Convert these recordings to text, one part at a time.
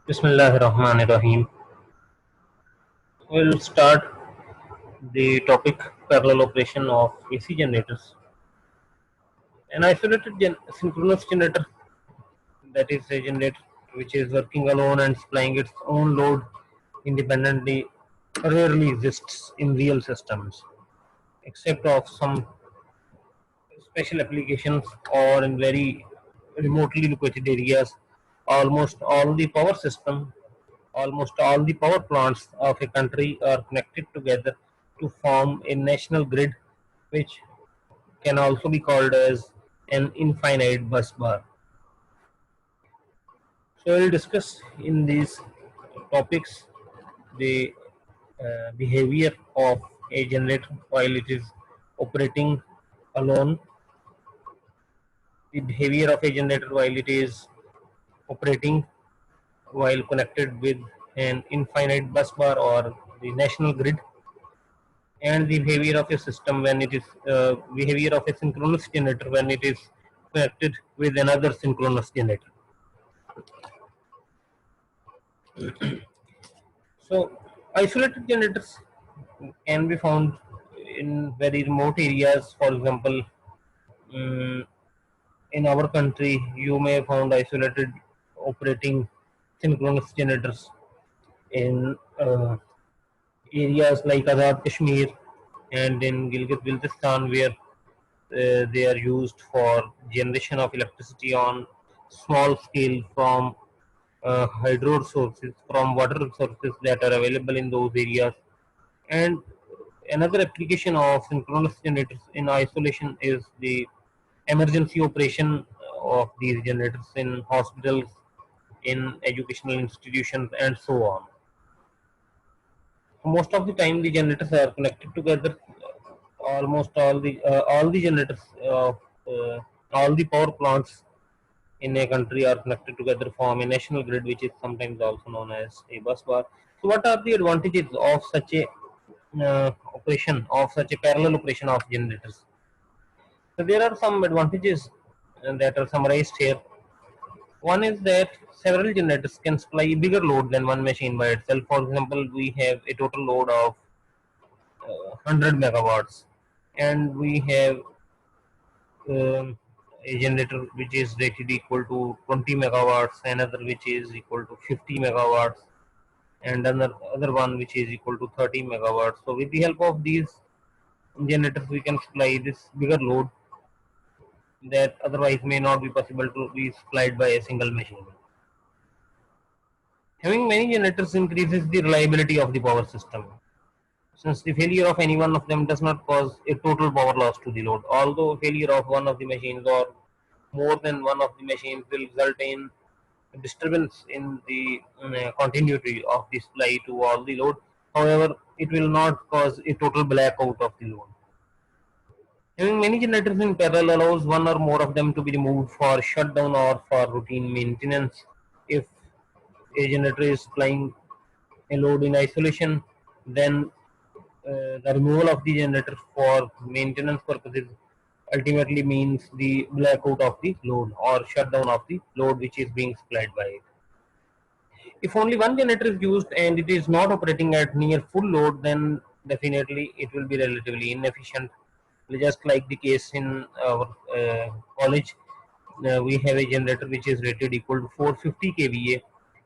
Bismillahirrahmanirrahim. We'll start the topic parallel operation of AC generators. An isolated synchronous generator, that is a generator which is working alone and supplying its own load independently, rarely exists in real systems, except of some special applications or in very remotely located areas. Almost all the power system Almost all the power plants of a country are connected together to form a national grid, which can also be called as an infinite bus bar. So, we'll discuss in these topics the behavior of a generator while it is operating alone, the behavior of a generator while it is operating while connected with an infinite bus bar or the national grid, and the behavior of a system when it is behavior of a synchronous generator when it is connected with another synchronous generator. So isolated generators can be found in very remote areas. For example, um, in our country you may found isolated operating synchronous generators in areas like Azad Kashmir and in Gilgit Baltistan, where they are used for generation of electricity on small scale from hydro sources, from water sources that are available in those areas. And another application of synchronous generators in isolation is the emergency operation of these generators in hospitals, in educational institutions, and so on. Most of the time, the generators are connected together. Almost all the generators of all the power plants in a country are connected together form a national grid, which is sometimes also known as a bus bar. So, what are the advantages of such a operation of such a parallel operation of generators? So, there are some advantages that are summarized here. One is that several generators can supply a bigger load than one machine by itself. For example, we have a total load of 100 megawatts, and we have a generator which is rated equal to 20 megawatts, another which is equal to 50 megawatts, and another one which is equal to 30 megawatts. So, with the help of these generators, we can supply this bigger load that otherwise may not be possible to be supplied by a single machine. Having many generators increases the reliability of the power system, since the failure of any one of them does not cause a total power loss to the load. Although failure of one of the machines or more than one of the machines will result in disturbance in the continuity of the supply to all the load. However, it will not cause a total blackout of the load. Having many generators in parallel allows one or more of them to be removed for shutdown or for routine maintenance. If a generator is supplying a load in isolation, then the removal of the generator for maintenance purposes ultimately means the blackout of the load or shutdown of the load which is being supplied by it. If only one generator is used and it is not operating at near full load, then definitely it will be relatively inefficient. Just like the case in our college, we have a generator which is rated equal to 450 kVA,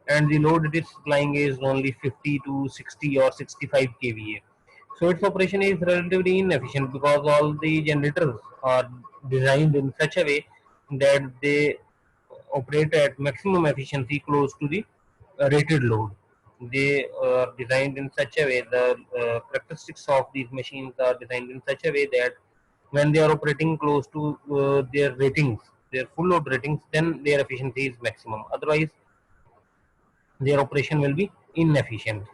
and the load it is supplying is only 50 to 60 or 65 kVA. So its operation is relatively inefficient because all the generators are designed in such a way that they operate at maximum efficiency close to the rated load. They are designed in such a way, the characteristics of these machines are designed in such a way that when they are operating close to their ratings, their full load ratings, then their efficiency is maximum. Otherwise, their operation will be inefficient.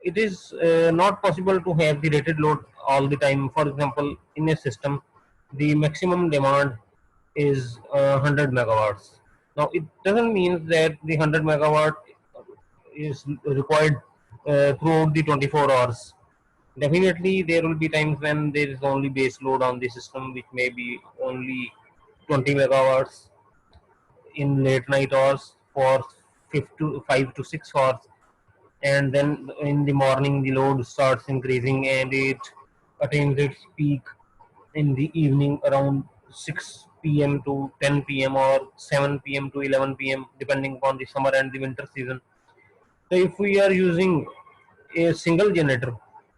It is not possible to have the rated load all the time. For example, in a system, the maximum demand is 100 megawatts. Now, it doesn't mean that the 100 megawatt is required throughout the 24 hours. Definitely, there will be times when there is only base load on the system, which may be only 20 megawatts in late night hours for 5 to 6 hours, and then in the morning the load starts increasing and it attains its peak in the evening around 6 p.m. to 10 p.m. or 7 p.m. to 11 p.m. depending upon the summer and the winter season. So if we are using a single generator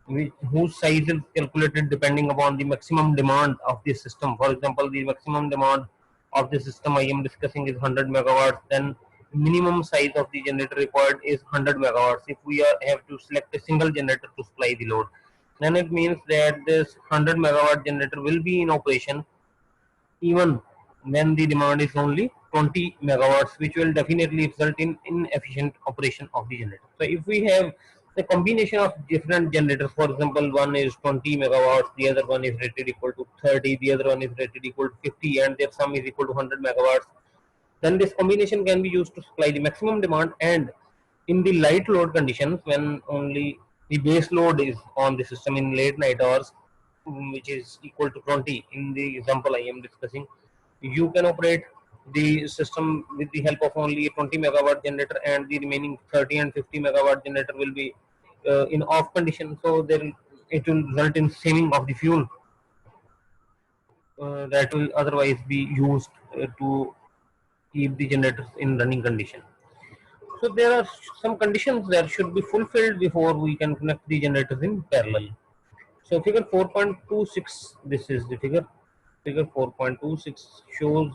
whose size is calculated depending upon the maximum demand of the system. For example, the maximum demand of the system I am discussing is 100 megawatts, then minimum size of the generator required is 100 megawatts. If we have to select a single generator to supply the load, then it means that this 100 megawatt generator will be in operation even when the demand is only 20 megawatts, which will definitely result in inefficient operation of the generator. So if we have the combination of different generators, for example, one is 20 megawatts, the other one is rated equal to 30, the other one is rated equal to 50, and their sum is equal to 100 megawatts, then this combination can be used to supply the maximum demand. And in the light load conditions, when only the base load is on the system in late night hours, which is equal to 20 in the example I am discussing, you can operate the system with the help of only a 20 megawatt generator, and the remaining 30 and 50 megawatt generator will be in off condition. So there it will result in saving of the fuel that will otherwise be used to keep the generators in running condition. So there are some conditions that should be fulfilled before we can connect the generators in parallel. So figure 4.26, this is the figure. Figure 4.26 shows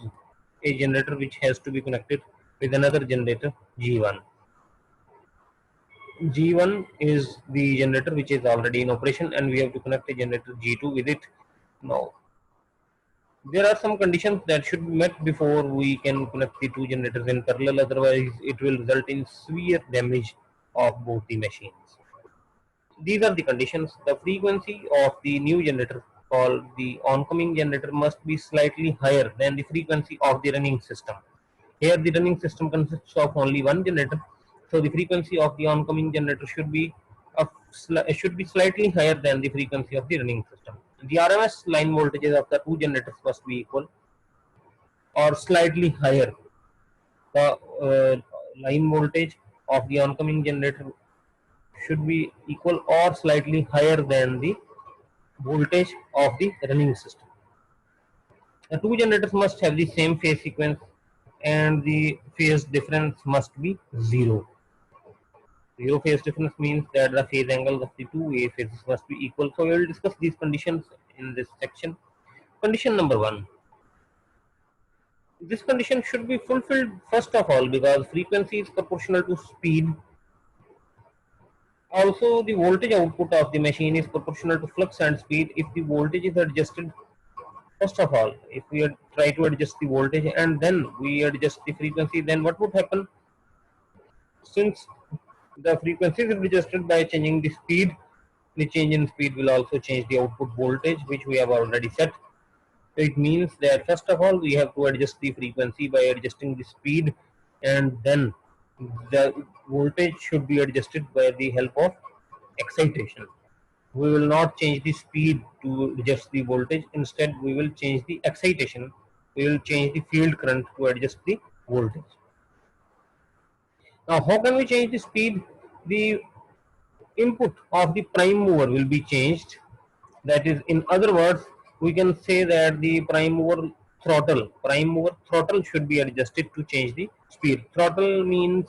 a generator which has to be connected with another generator G1. G1 is the generator which is already in operation, and we have to connect a generator G2 with it. Now, there are some conditions that should be met before we can connect the two generators in parallel, otherwise it will result in severe damage of both the machines. These are the conditions. The frequency of the new generator called the oncoming generator must be slightly higher than the frequency of the running system. Here the running system consists of only one generator, so the frequency of the oncoming generator should be slightly higher than the frequency of the running system. The RMS line voltages of the two generators must be equal or slightly higher. The line voltage of the oncoming generator should be equal or slightly higher than the voltage of the running system. The two generators must have the same phase sequence, and the phase difference must be zero. Zero phase difference means that the phase angles of the two A phases must be equal. So we will discuss these conditions in this section. Condition number 1. This condition should be fulfilled first of all because frequency is proportional to speed. Also, the voltage output of the machine is proportional to flux and speed. If the voltage is adjusted, first of all, if we try to adjust the voltage and then we adjust the frequency, then what would happen? Since the frequency is adjusted by changing the speed, the change in speed will also change the output voltage, which we have already set. So it means that first of all we have to adjust the frequency by adjusting the speed, and then the voltage should be adjusted by the help of excitation. We will not change the speed to adjust the voltage. Instead, we will change the excitation. We will change the field current to adjust the voltage. Now, how can we change the speed? The input of the prime mover will be changed. That is, in other words, we can say that the prime mover throttle should be adjusted to change the speed. Throttle means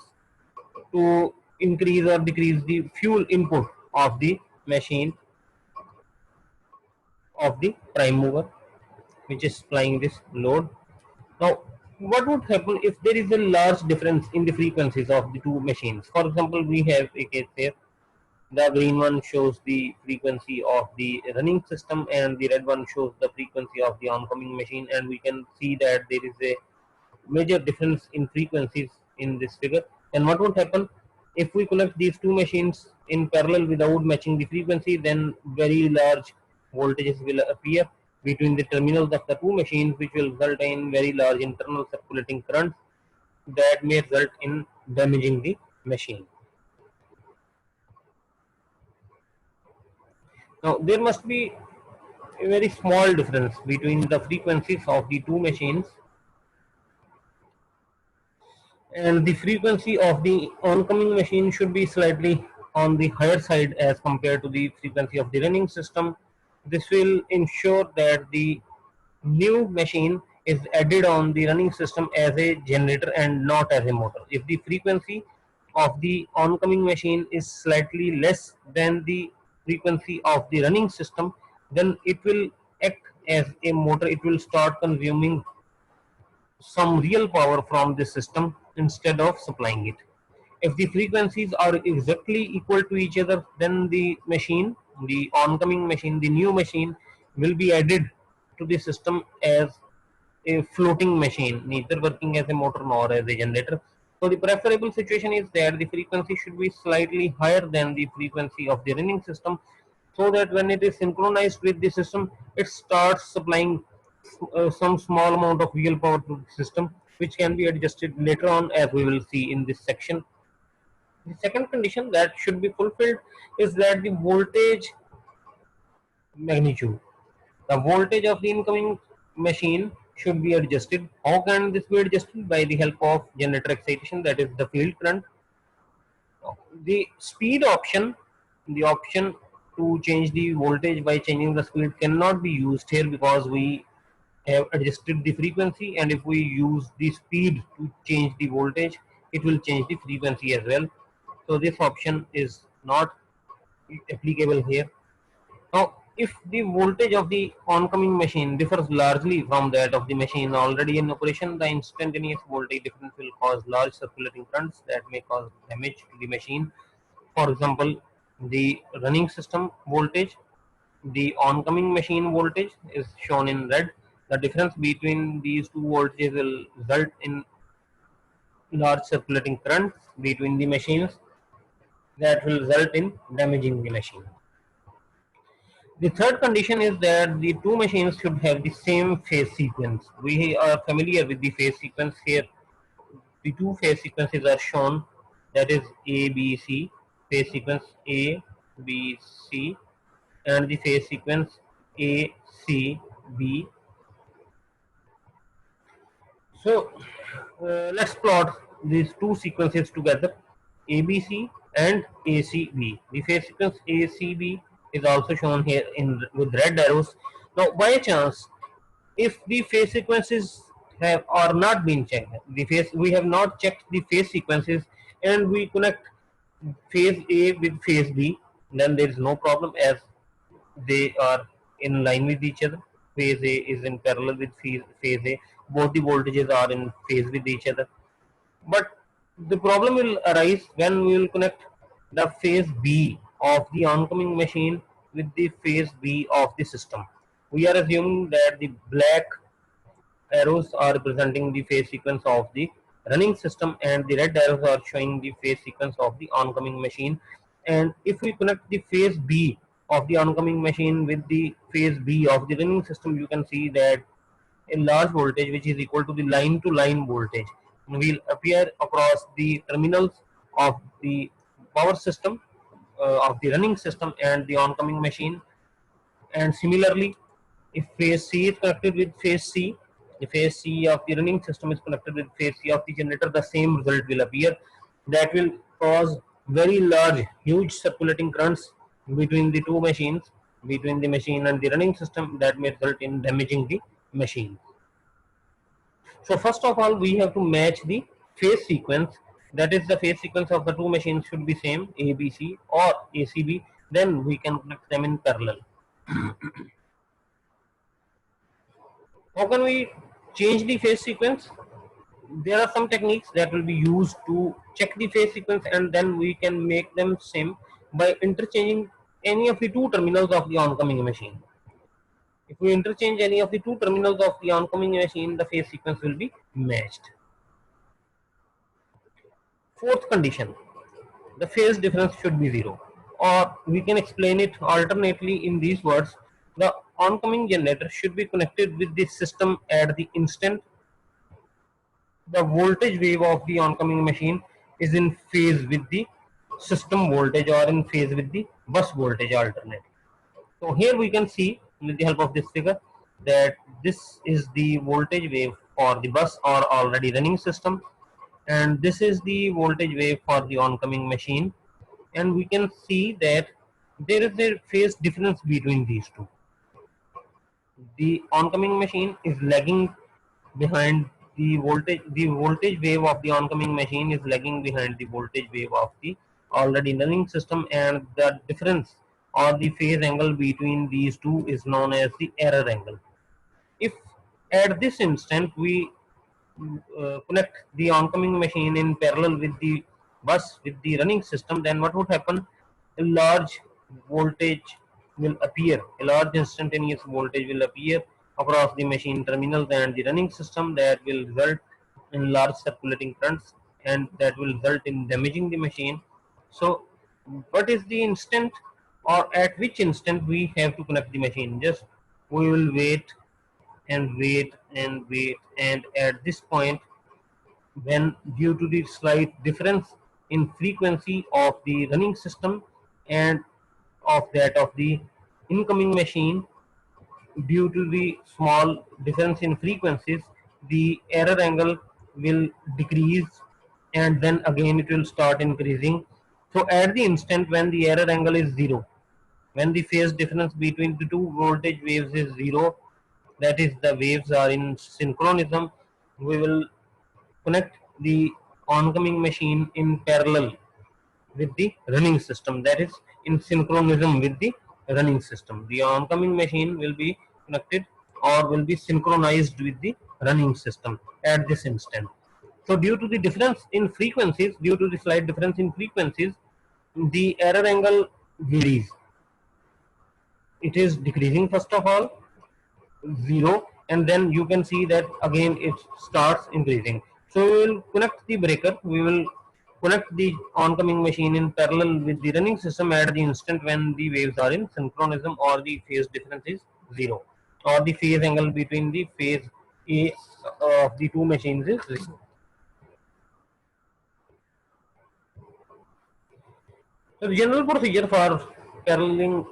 to increase or decrease the fuel input of the machine of the prime mover which is supplying this load. Now, what would happen if there is a large difference in the frequencies of the two machines? For example, we have a case here. The green one shows the frequency of the running system and the red one shows the frequency of the oncoming machine, and we can see that there is a major difference in frequencies in this figure. And what would happen if we connect these two machines in parallel without matching the frequency? Then very large voltages will appear between the terminals of the two machines, which will result in very large internal circulating currents that may result in damaging the machine. Now, there must be a very small difference between the frequencies of the two machines, and the frequency of the oncoming machine should be slightly on the higher side as compared to the frequency of the running system. This will ensure that the new machine is added on the running system as a generator and not as a motor. If the frequency of the oncoming machine is slightly less than the frequency of the running system, then it will act as a motor. It will start consuming some real power from the system instead of supplying it. If the frequencies are exactly equal to each other, then the machine, the oncoming machine, the new machine will be added to the system as a floating machine, neither working as a motor nor as a generator. So the preferable situation is that the frequency should be slightly higher than the frequency of the running system, so that when it is synchronized with the system, it starts supplying some small amount of real power to the system, which can be adjusted later on, as we will see in this section. The second condition that should be fulfilled is that the voltage magnitude, the voltage of the incoming machine should be adjusted. How can this be adjusted? By the help of generator excitation, that is the field current. The speed option, the option to change the voltage by changing the speed, cannot be used here because we have adjusted the frequency, and if we use the speed to change the voltage, it will change the frequency as well. So this option is not applicable here. Now, if the voltage of the oncoming machine differs largely from that of the machine already in operation, the instantaneous voltage difference will cause large circulating currents that may cause damage to the machine. For example, the running system voltage, the oncoming machine voltage is shown in red. The difference between these two voltages will result in large circulating currents between the machines that will result in damaging the machine. The third condition is that the two machines should have the same phase sequence. We are familiar with the phase sequence here. The two phase sequences are shown, that is A, B, C, phase sequence A, B, C, and the phase sequence A, C, B. So let's plot these two sequences together, ABC and ACB. The phase sequence ACB is also shown here in with red arrows. Now, by chance, if the phase sequences have are not been checked, the phase we have not checked the phase sequences, and we connect phase A with phase B, then there is no problem as they are in line with each other. Phase A is in parallel with phase A. Both the voltages are in phase with each other. But the problem will arise when we will connect the phase B of the oncoming machine with the phase B of the system. We are assuming that the black arrows are representing the phase sequence of the running system, and the red arrows are showing the phase sequence of the oncoming machine. And if we connect the phase B of the oncoming machine with the phase B of the running system, you can see that a large voltage, which is equal to the line to line voltage, will appear across the terminals of the power system of the running system and the oncoming machine. And similarly, if phase C is connected with phase C, the phase C of the running system is connected with phase C of the generator, the same result will appear. That will cause very large, huge circulating currents between the two machines, between the machine and the running system, that may result in damaging the machine. So first of all, we have to match the phase sequence. That is, the phase sequence of the two machines should be same, ABC or ACB. Then we can connect them in parallel. How can we change the phase sequence? There are some techniques that will be used to check the phase sequence, and then we can make them same by interchanging any of the two terminals of the oncoming machine. If we interchange any of the two terminals of the oncoming machine, the phase sequence will be matched. Fourth condition, the phase difference should be zero, or we can explain it alternately in these words: the oncoming generator should be connected with the system at the instant the voltage wave of the oncoming machine is in phase with the system voltage, or in phase with the bus voltage alternate. So here we can see with the help of this figure that this is the voltage wave for the bus or already running system. and this is the voltage wave for the oncoming machine, and we can see that there is a phase difference between these two. The oncoming machine is lagging behind the voltage wave of the oncoming machine is lagging behind the voltage wave of the already running system, and the difference or the phase angle between these two is known as the error angle. If at this instant we connect the oncoming machine in parallel with the bus with the running system, then what would happen? A large voltage will appear, a large instantaneous voltage will appear across the machine terminals and the running system, that will result in large circulating currents, and that will result in damaging the machine. So what is the instant, or at which instant we have to connect the machine? Just we will wait and wait and wait, and at this point, when due to the slight difference in frequency of the running system and of that of the incoming machine, due to the small difference in frequencies, the error angle will decrease, and then again it will start increasing. So at the instant when the error angle is zero, when the phase difference between the two voltage waves is zero, that is the waves are in synchronism, we will connect the oncoming machine in parallel with the running system, that is in synchronism with the running system. The oncoming machine will be connected or will be synchronized with the running system at this instant. So due to the difference in frequencies, due to the slight difference in frequencies, the error angle varies. It is decreasing first of all, zero, and then you can see that again it starts increasing. So we will connect the breaker, we will connect the oncoming machine in parallel with the running system at the instant when the waves are in synchronism or the phase difference is zero, or the phase angle between the phase A of the two machines is zero. So the general procedure for paralleling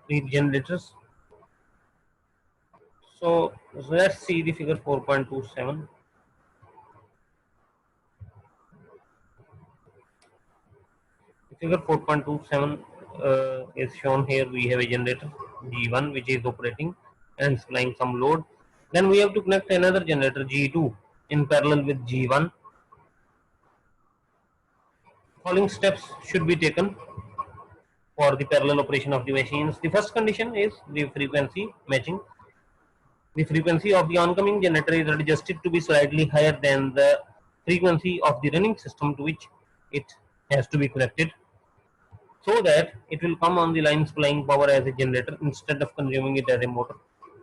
the generators. So let's see the figure 4.27. Figure 4.27 is shown here. We have a generator G1 which is operating and supplying some load. Then we have to connect another generator G2 in parallel with G1. Following steps should be taken for the parallel operation of the machines. The first condition is the frequency matching. The frequency of the oncoming generator is adjusted to be slightly higher than the frequency of the running system to which it has to be connected, so that it will come on the line supplying power as a generator instead of consuming it as a motor.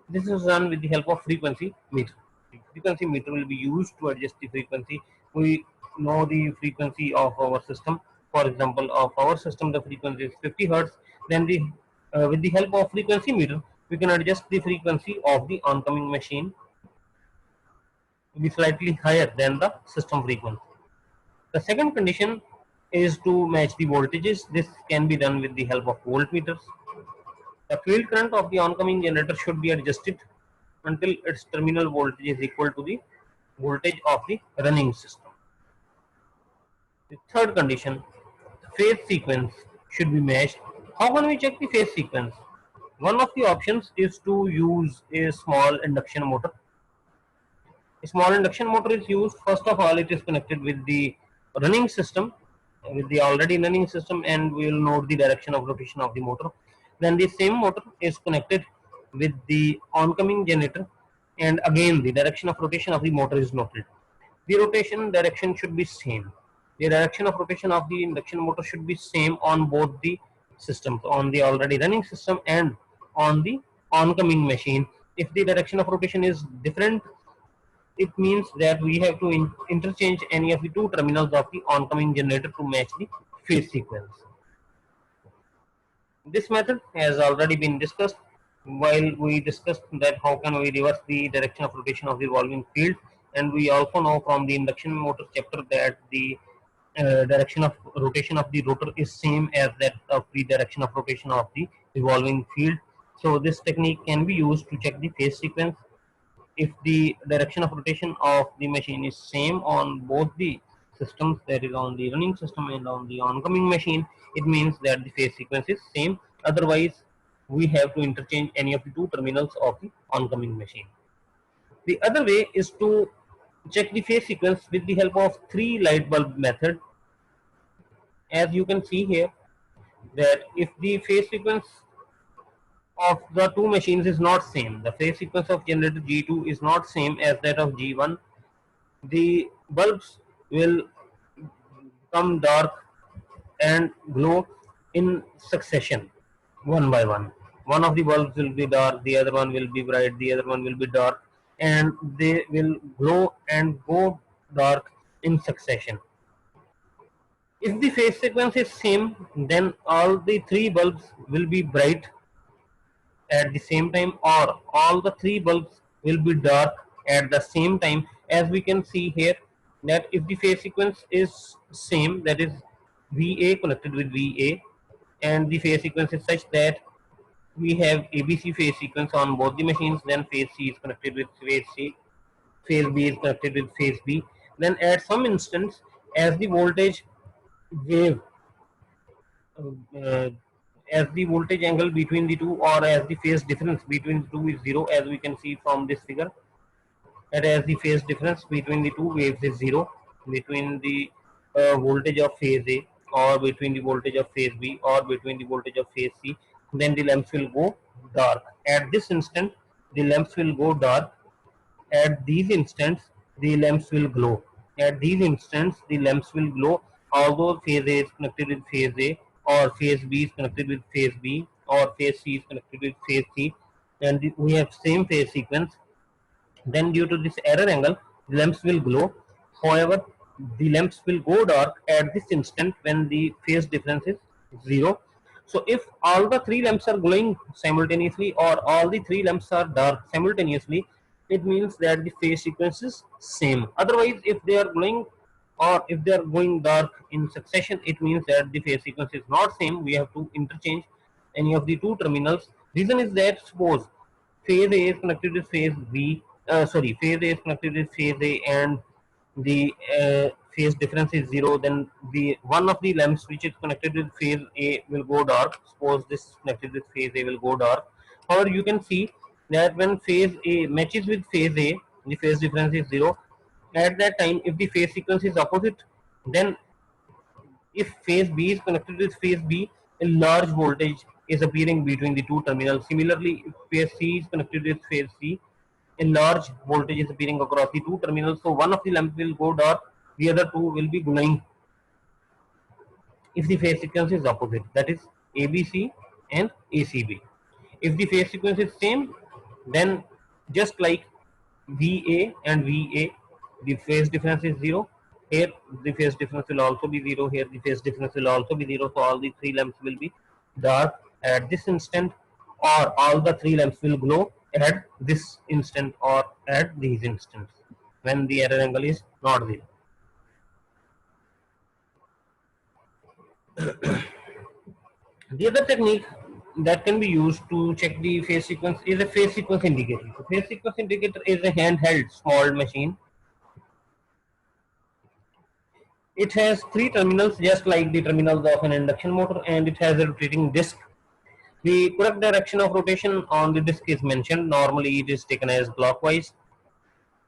This is done with the help of frequency meter. The frequency meter will be used to adjust the frequency. We know the frequency of our system. For example, of our system, the frequency is 50 hertz. Then with the help of frequency meter, we can adjust the frequency of the oncoming machine to be slightly higher than the system frequency. The second condition is to match the voltages. This can be done with the help of voltmeters. The field current of the oncoming generator should be adjusted until its terminal voltage is equal to the voltage of the running system. The third condition, the phase sequence should be matched. How can we check the phase sequence? One of the options is to use a small induction motor. A small induction motor is used. First of all, it is connected with the running system, with the already running system, and we will note the direction of rotation of the motor. Then the same motor is connected with the oncoming generator, and again the direction of rotation of the motor is noted. The rotation direction should be same. The direction of rotation of the induction motor should be same on both the systems, on the already running system and on the oncoming machine. If the direction of rotation is different, it means that we have to interchange any of the two terminals of the oncoming generator to match the phase sequence. This method has already been discussed while we discussed that how can we reverse the direction of rotation of the revolving field, and we also know from the induction motor chapter that the direction of rotation of the rotor is same as that of the direction of rotation of the revolving field. So this technique can be used to check the phase sequence. If the direction of rotation of the machine is same on both the systems, that is on the running system and on the oncoming machine, it means that the phase sequence is same. Otherwise, we have to interchange any of the two terminals of the oncoming machine. The other way is to check the phase sequence with the help of three light bulb method. As you can see here, that if the phase sequence of the two machines is not same, the phase sequence of generator G2 is not same as that of G1, the bulbs will become dark and glow in succession, one by one. One of the bulbs will be dark, the other one will be bright, the other one will be dark, and they will glow and go dark in succession. If the phase sequence is same, then all the three bulbs will be bright at the same time, or all the three bulbs will be dark at the same time. As we can see here, that if the phase sequence is same, that is VA connected with VA, and the phase sequence is such that we have ABC phase sequence on both the machines, then phase C is connected with phase C, phase B is connected with phase B. Then at some instance, as the voltage wave uh, as the voltage angle between the two, or as the phase difference between the two is zero, as we can see from this figure, that as the phase difference between the two waves is zero, between the voltage of phase A, or between the voltage of phase B, or between the voltage of phase C, then the lamps will go dark. At this instant, the lamps will go dark. At these instants, the lamps will glow. At these instants, the lamps will glow, although phase A is connected with phase A, or phase B is connected with phase B, or phase C is connected with phase C, and we have same phase sequence. Then due to this error angle, the lamps will glow. However, the lamps will go dark at this instant when the phase difference is zero. So if all the three lamps are glowing simultaneously, or all the three lamps are dark simultaneously, it means that the phase sequence is same. Otherwise, if they are glowing or if they are going dark in succession, it means that the phase sequence is not same. We have to interchange any of the two terminals. Reason is that, suppose phase A is connected with phase B, phase A is connected with phase A, and the phase difference is zero, then the one of the lamps which is connected with phase A will go dark. Suppose this is connected with phase A will go dark. However, you can see that when phase A matches with phase A, the phase difference is zero. At that time, if the phase sequence is opposite, then if phase B is connected with phase B, a large voltage is appearing between the two terminals. Similarly, if phase C is connected with phase C, a large voltage is appearing across the two terminals. So one of the lamps will go dark, the other two will be glowing if the phase sequence is opposite, that is ABC and ACB. If the phase sequence is same, then just like VA and VA, the phase difference is zero. Here the phase difference will also be zero. Here the phase difference will also be zero. So all the three lamps will be dark at this instant, or all the three lamps will glow at this instant or at these instants when the error angle is not zero. The other technique that can be used to check the phase sequence is a phase sequence indicator. The phase sequence indicator is a handheld small machine. It has three terminals just like the terminals of an induction motor, and it has a rotating disc. The correct direction of rotation on the disc is mentioned. Normally it is taken as clockwise.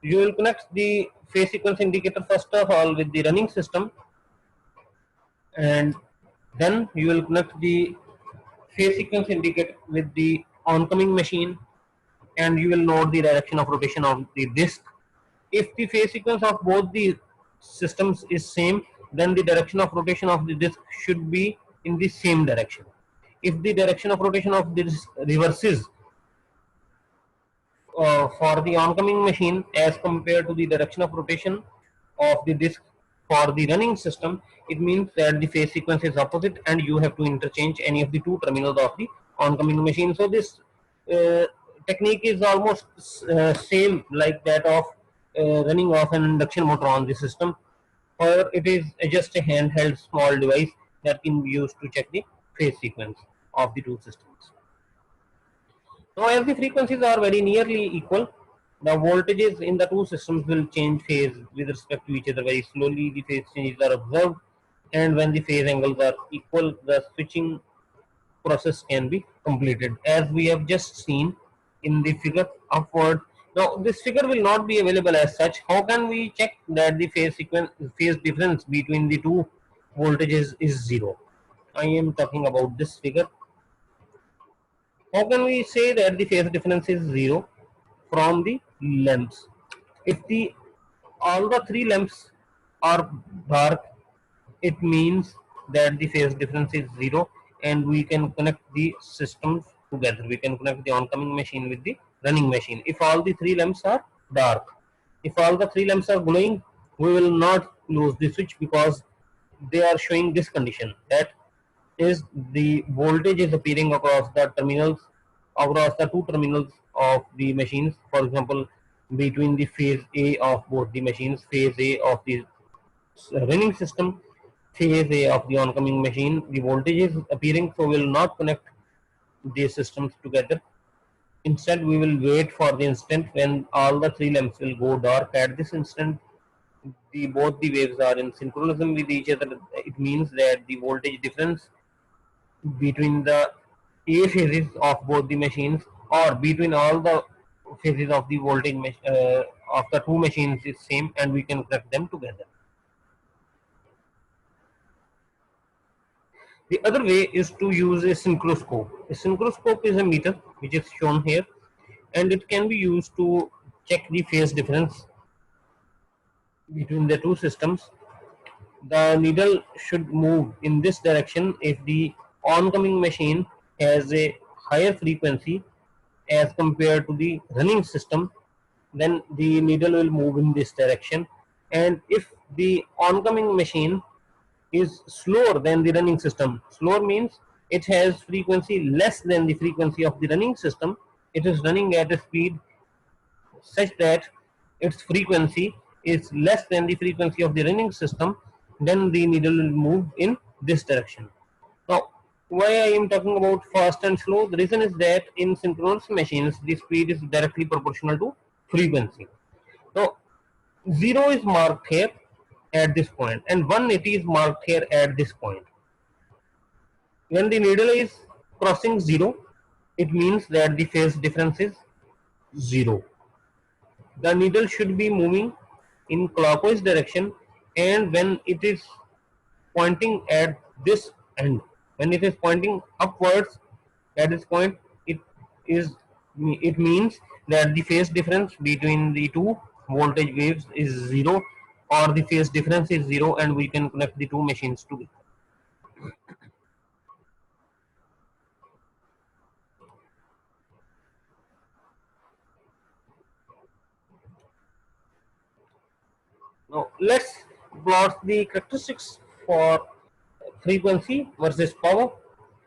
You will connect the phase sequence indicator first of all with the running system, and then you will connect the phase sequence indicator with the oncoming machine, and you will note the direction of rotation of the disc. If the phase sequence of both the systems is same, then the direction of rotation of the disc should be in the same direction. If the direction of rotation of the disc reverses for the oncoming machine as compared to the direction of rotation of the disc for the running system, it means that the phase sequence is opposite and you have to interchange any of the two terminals of the oncoming machine. So this uh, technique is almost same like that of running off an induction motor on the system. However, it is just a handheld small device that can be used to check the phase sequence of the two systems. Now, as the frequencies are very nearly equal, The voltages in the two systems will change phase with respect to each other very slowly. The phase changes are observed, and when the phase angles are equal, the switching process can be completed, as we have just seen in the figure upward. Now, this figure will not be available as such. How can we check that the phase difference between the two voltages is zero? I am talking about this figure. How can we say that the phase difference is zero from the lamps? If the all the three lamps are dark, it means that the phase difference is zero, and we can connect the systems together. We can connect the oncoming machine with the running machine. If all the three lamps are dark, if all the three lamps are glowing, we will not lose the switch, because they are showing this condition, that is the voltage is appearing across the terminals, across the two terminals of the machines. For example, between the phase A of both the machines, phase A of the running system, phase A of the oncoming machine, the voltage is appearing, so we will not connect these systems together. Instead, we will wait for the instant when all the three lamps will go dark. At this instant, both the waves are in synchronism with each other. It means that the voltage difference between the A phases of both the machines, or between all the phases of the voltage of the two machines is same, and we can connect them together. The other way is to use a synchroscope. A synchroscope is a meter which is shown here, and it can be used to check the phase difference between the two systems. The needle should move in this direction if the oncoming machine has a higher frequency as compared to the running system. Then the needle will move in this direction, and if the oncoming machine is slower than the running system, slower means it has frequency less than the frequency of the running system, it is running at a speed such that its frequency is less than the frequency of the running system, then the needle will move in this direction. Now, why I am talking about fast and slow? The reason is that in synchronous machines, the speed is directly proportional to frequency. Now, 0 is marked here at this point, and 180 is marked here at this point. When the needle is crossing 0, it means that the phase difference is 0. The needle should be moving in clockwise direction, and when it is pointing at this end, when it is pointing upwards at this point, it means that the phase difference between the two voltage waves is 0, or the phase difference is 0, and we can connect the two machines together. Now let's plot the characteristics for frequency versus power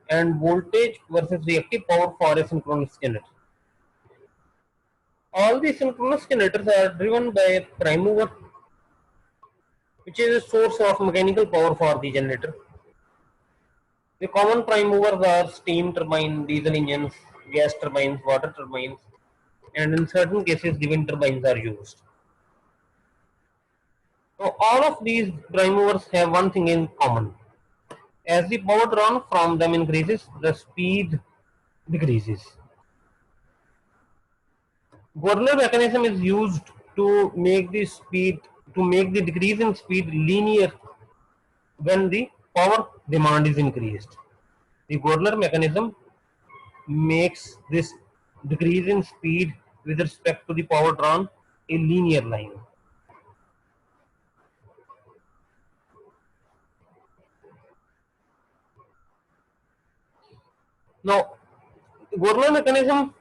and voltage versus reactive power for a synchronous generator. All the synchronous generators are driven by a prime mover, which is a source of mechanical power for the generator. The common prime movers are steam turbine, diesel engines, gas turbines, water turbines, and in certain cases the wind turbines are used. Now, all of these prime movers have one thing in common. As the power drawn from them increases, the speed decreases. Governor mechanism is used to make the decrease in speed linear when the power demand is increased. The Governor mechanism makes this decrease in speed with respect to the power drawn a linear line. Now, Governor mechanism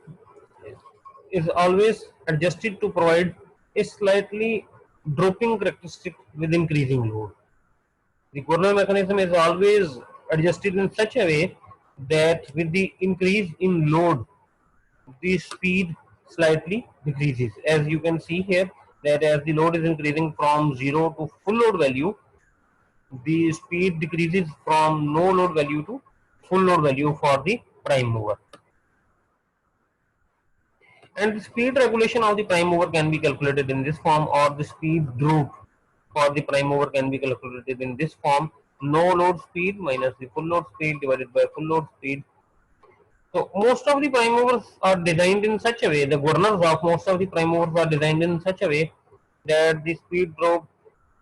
is always adjusted to provide a slightly dropping characteristic with increasing load. The Governor mechanism is always adjusted in such a way that with the increase in load, the speed slightly decreases. As you can see here, that as the load is increasing from 0 to full load value, the speed decreases from no load value to full load value for the prime mover. And the speed regulation of the prime mover can be calculated in this form, or the speed droop for the prime mover can be calculated in this form: no load speed minus the full load speed divided by full load speed. So most of the prime movers are designed in such a way, the governors of most of the prime movers are designed in such a way that the speed drop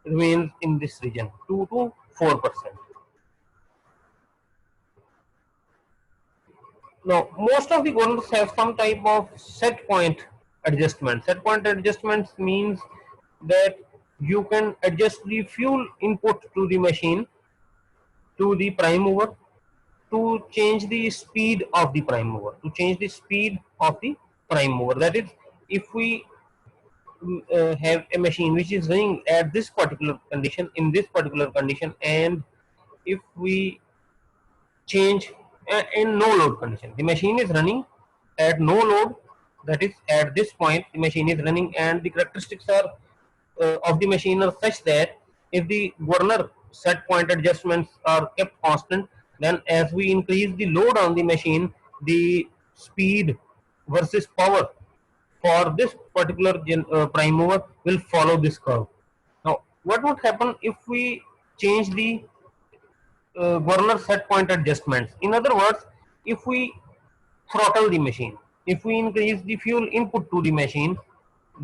remains in this region, 2 to 4%. Now, most of the governors have some type of set point adjustment. Set point adjustments means that you can adjust the fuel input to the machine, to the prime mover, to change the speed of the prime mover, to change the speed of the prime mover. That is, if we have a machine which is running at this particular condition, in this particular condition, and if we change in no load condition, the machine is running at no load, that is at this point the machine is running, and the characteristics are of the machine are such that if the governor set point adjustments are kept constant, then as we increase the load on the machine, the speed versus power for this particular prime mover will follow this curve. Now, what would happen if we change the governor set point adjustments? In other words, if we throttle the machine, if we increase the fuel input to the machine,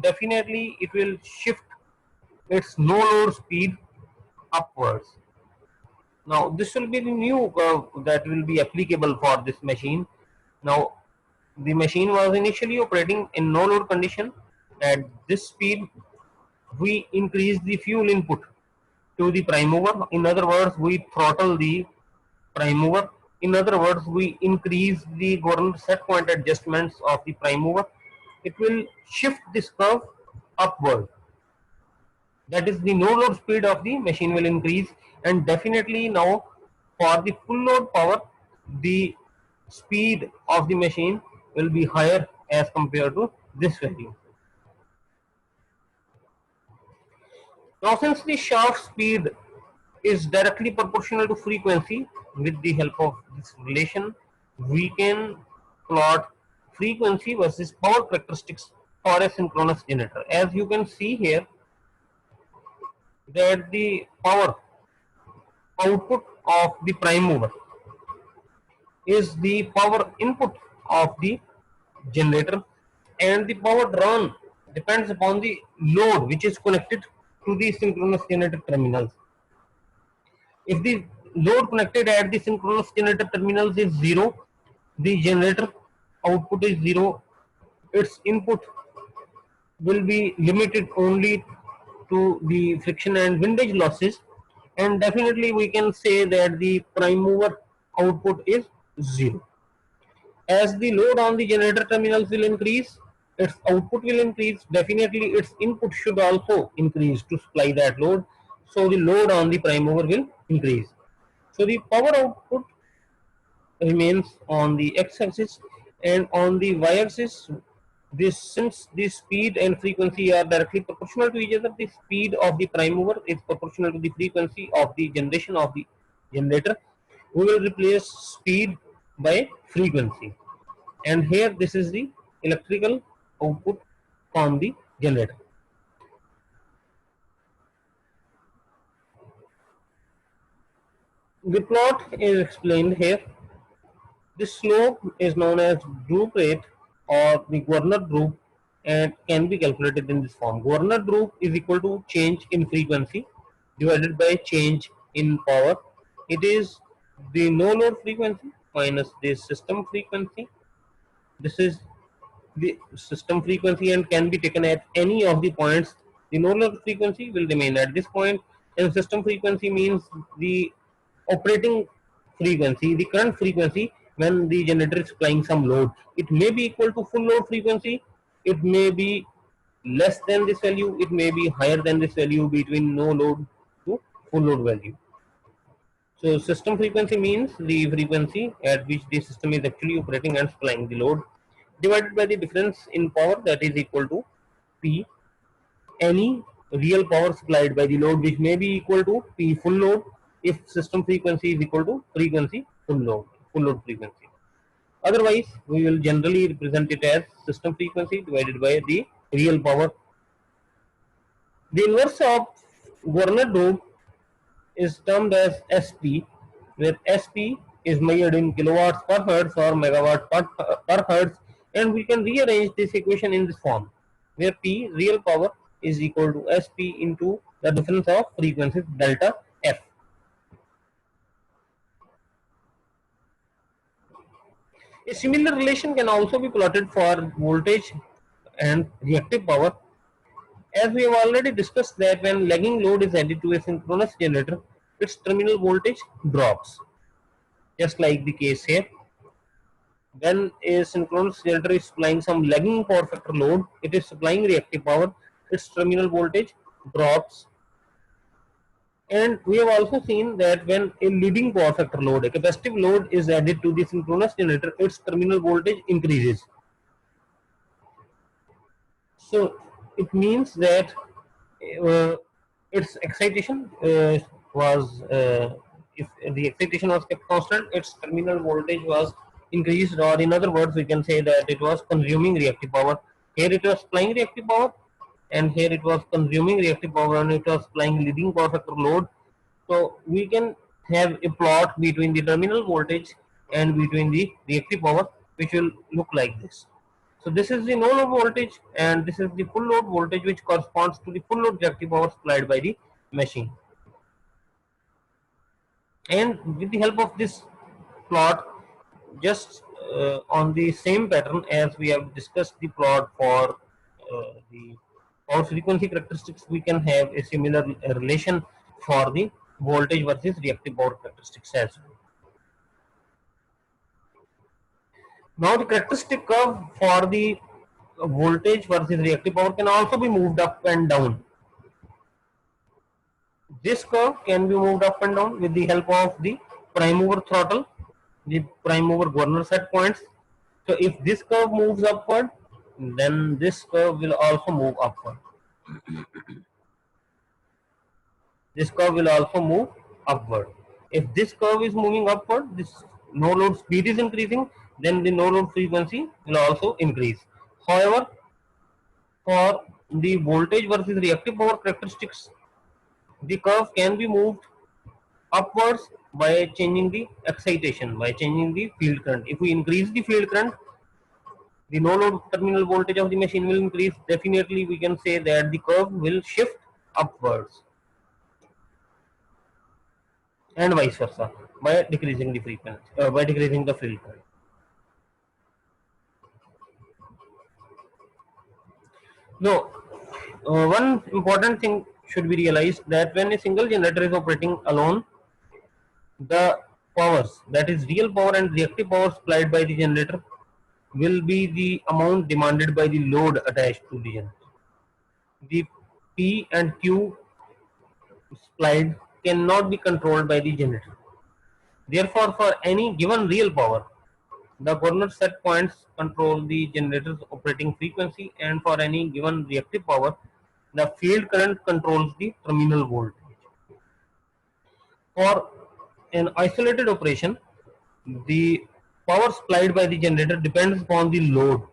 definitely it will shift its no load speed upwards. Now, this will be the new curve that will be applicable for this machine. Now, the machine was initially operating in no load condition. At this speed, we increase the fuel input to the prime mover. In other words, we throttle the prime mover. In other words, we increase the governor set point adjustments of the prime mover. It will shift this curve upward. That is, the no load speed of the machine will increase, and definitely now for the full load power, the speed of the machine will be higher as compared to this value. Now, since the shaft speed is directly proportional to frequency, with the help of this relation, we can plot frequency versus power characteristics for a synchronous generator. As you can see here, that the power output of the prime mover is the power input of the generator, and the power drawn depends upon the load which is connected to the synchronous generator terminals. If the load connected at the synchronous generator terminals is zero, the generator output is zero, its input will be limited only to the friction and windage losses, and definitely we can say that the prime mover output is zero. As the load on the generator terminals will increase, its output will increase, definitely its input should also increase to supply that load, so the load on the prime mover will increase. So the power output remains on the x-axis, and on the y-axis, this, since the speed and frequency are directly proportional to each other, the speed of the prime mover is proportional to the frequency of the generation of the generator. We will replace speed by frequency, and here this is the electrical output from the generator. The plot is explained here. This slope is known as droop rate or the governor droop, and can be calculated in this form. Governor droop is equal to change in frequency divided by change in power. It is the no load frequency minus the system frequency. This is the system frequency and can be taken at any of the points. The no load frequency will remain at this point, and system frequency means the operating frequency, the current frequency when the generator is applying some load. It may be equal to full load frequency, it may be less than this value, it may be higher than this value, between no load to full load value. So system frequency means the frequency at which the system is actually operating and supplying the load, divided by the difference in power, that is equal to P, any real power supplied by the load, which may be equal to P full load if system frequency is equal to frequency full load frequency. Otherwise, we will generally represent it as system frequency divided by the real power. The inverse of Werner load is termed as SP, where SP is measured in kilowatts per hertz or megawatt per hertz, and we can rearrange this equation in this form, where P, real power, is equal to SP into the difference of frequencies delta F. A similar relation can also be plotted for voltage and reactive power. As we have already discussed that when lagging load is added to a synchronous generator, its terminal voltage drops. Just like the case here, when a synchronous generator is supplying some lagging power factor load, it is supplying reactive power, its terminal voltage drops. And we have also seen that when a leading power factor load, a capacitive load, is added to the synchronous generator, its terminal voltage increases. So it means that its excitation was, if the excitation was kept constant, its terminal voltage was increased, or in other words, we can say that it was consuming reactive power. Here it was supplying reactive power, and here it was consuming reactive power, and it was supplying leading power factor load. So we can have a plot between the terminal voltage and between the reactive power, which will look like this. So this is the no load voltage, and this is the full load voltage, which corresponds to the full load reactive power supplied by the machine. And with the help of this plot, just on the same pattern as we have discussed the plot for the power frequency characteristics, we can have a similar relation for the voltage versus reactive power characteristics as well. Now the characteristic curve for the voltage versus reactive power can also be moved up and down. This curve can be moved up and down with the help of the prime mover throttle, the prime mover governor set points. So if this curve moves upward, then this curve will also move upward. This curve will also move upward. If this curve is moving upward, this no load speed is increasing, then the no load frequency will also increase. However, for the voltage versus reactive power characteristics, the curve can be moved upwards by changing the excitation, by changing the field current. If we increase the field current, the no load terminal voltage of the machine will increase. Definitely we can say that the curve will shift upwards, and vice versa by decreasing the frequency, by decreasing the field current. Now, one important thing should be realized, that when a single generator is operating alone, the powers, that is real power and reactive power supplied by the generator, will be the amount demanded by the load attached to the generator. The P and Q supplied cannot be controlled by the generator. Therefore, for any given real power, the coordinate set points control the generator's operating frequency, and for any given reactive power, the field current controls the terminal voltage. For an isolated operation, the power supplied by the generator depends upon the load.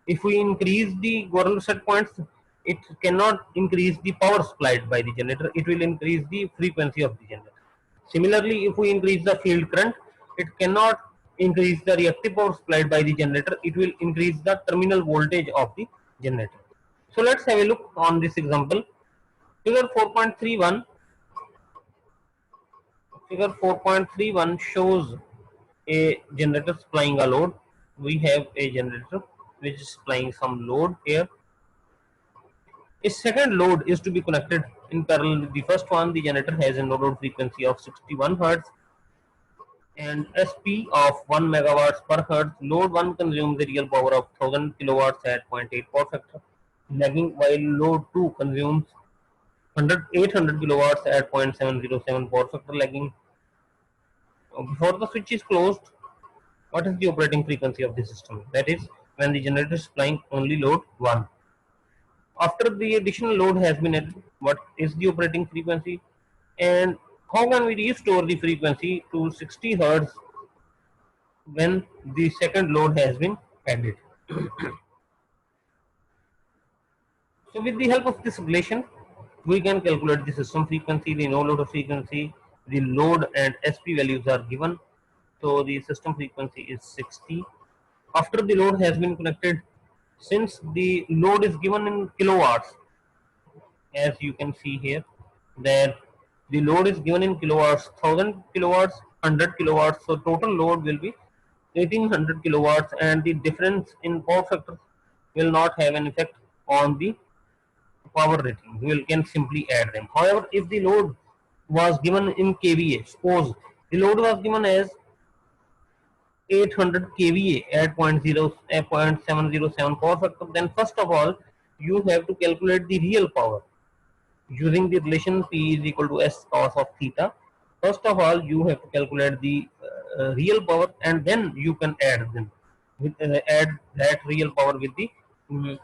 If we increase the coordinate set points, it cannot increase the power supplied by the generator, it will increase the frequency of the generator. Similarly, if we increase the field current, it cannot increase the reactive power supplied by the generator, it will increase the terminal voltage of the generator. So let's have a look on this example. Figure 4.31 Figure 4.31 shows a generator supplying a load. We have a generator which is supplying some load here. A second load is to be connected in parallel with the first one. The generator has a no load frequency of 61 Hz and SP of 1 megawatts per hertz. Load 1 consumes the real power of 1000 kilowatts at 0.8 power factor, lagging, while load 2 consumes 800 kilowatts at 0.707 power factor, lagging. Before the switch is closed, what is the operating frequency of the system? That is, when the generator is supplying only load 1. After the additional load has been added, what is the operating frequency, and how can we restore the frequency to 60 Hz when the second load has been added. So with the help of this relation, we can calculate the system frequency, the no load frequency, the load and SP values are given. So the system frequency is 60. After the load has been connected, since the load is given in kilowatts, as you can see here, that the load is given in kilowatts, 1000 kilowatts, 100 kilowatts. So total load will be 1800 kilowatts, and the difference in power factor will not have an effect on the power rating. We can simply add them. However, if the load was given in kVA, suppose the load was given as 800 kVA at 0.707 power factor, then first of all you have to calculate the real power using the relation P is equal to S cos of theta. First of all, you have to calculate the real power, and then you can add them. Add that real power with the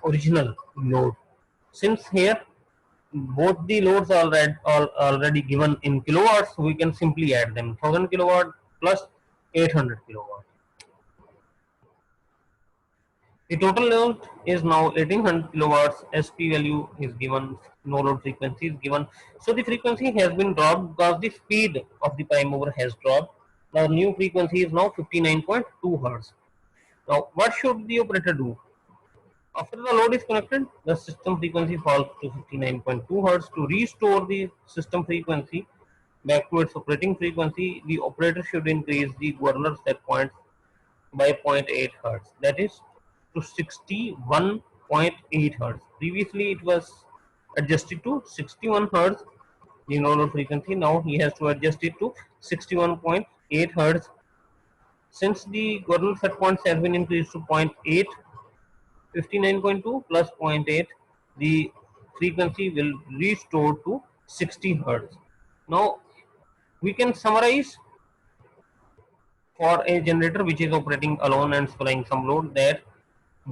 original load. Since here both the loads are already given in kilowatts, we can simply add them. 1000 kilowatt plus 800 kilowatt. The total load is now 1800 kilowatts. SP value is given, no load frequency is given. So the frequency has been dropped because the speed of the prime mover has dropped. The new frequency is now 59.2 hertz. Now what should the operator do? After the load is connected, the system frequency falls to 59.2 hertz. To restore the system frequency back to its operating frequency, the operator should increase the governor set points by zero point 0.8 hertz, that is to 61.8 hertz. Previously it was adjusted to 61 hertz, the normal frequency. Now he has to adjust it to 61.8 hertz. Since the governor set points has been increased to 0.8, 59.2 plus 0.8, the frequency will restore to 60 hertz. Now we can summarize for a generator which is operating alone and supplying some load, that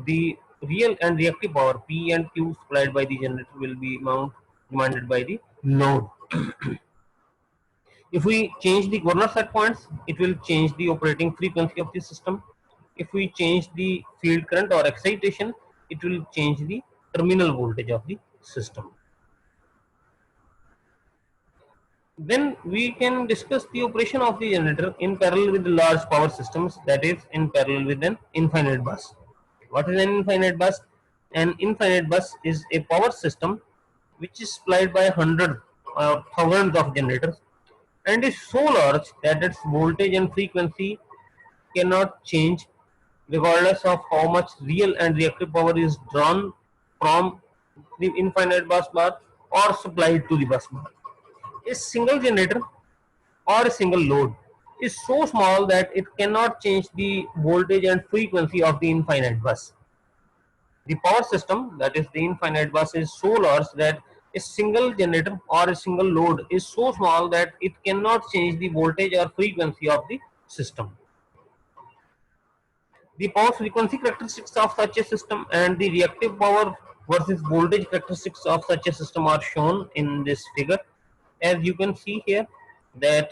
the real and reactive power P and Q supplied by the generator will be amount demanded by the load. If we change the governor set points, it will change the operating frequency of the system. If we change the field current or excitation, it will change the terminal voltage of the system. Then we can discuss the operation of the generator in parallel with the large power systems, that is in parallel with an infinite bus. What is an infinite bus? An infinite bus is a power system which is supplied by hundreds or thousands of generators and is so large that its voltage and frequency cannot change regardless of how much real and reactive power is drawn from the infinite bus bar or supplied to the bus bar. A single generator or a single load is so small that it cannot change the voltage and frequency of the infinite bus. The power system, that is the infinite bus, is so large that a single generator or a single load is so small that it cannot change the voltage or frequency of the system. The power frequency characteristics of such a system and the reactive power versus voltage characteristics of such a system are shown in this figure. As you can see here, that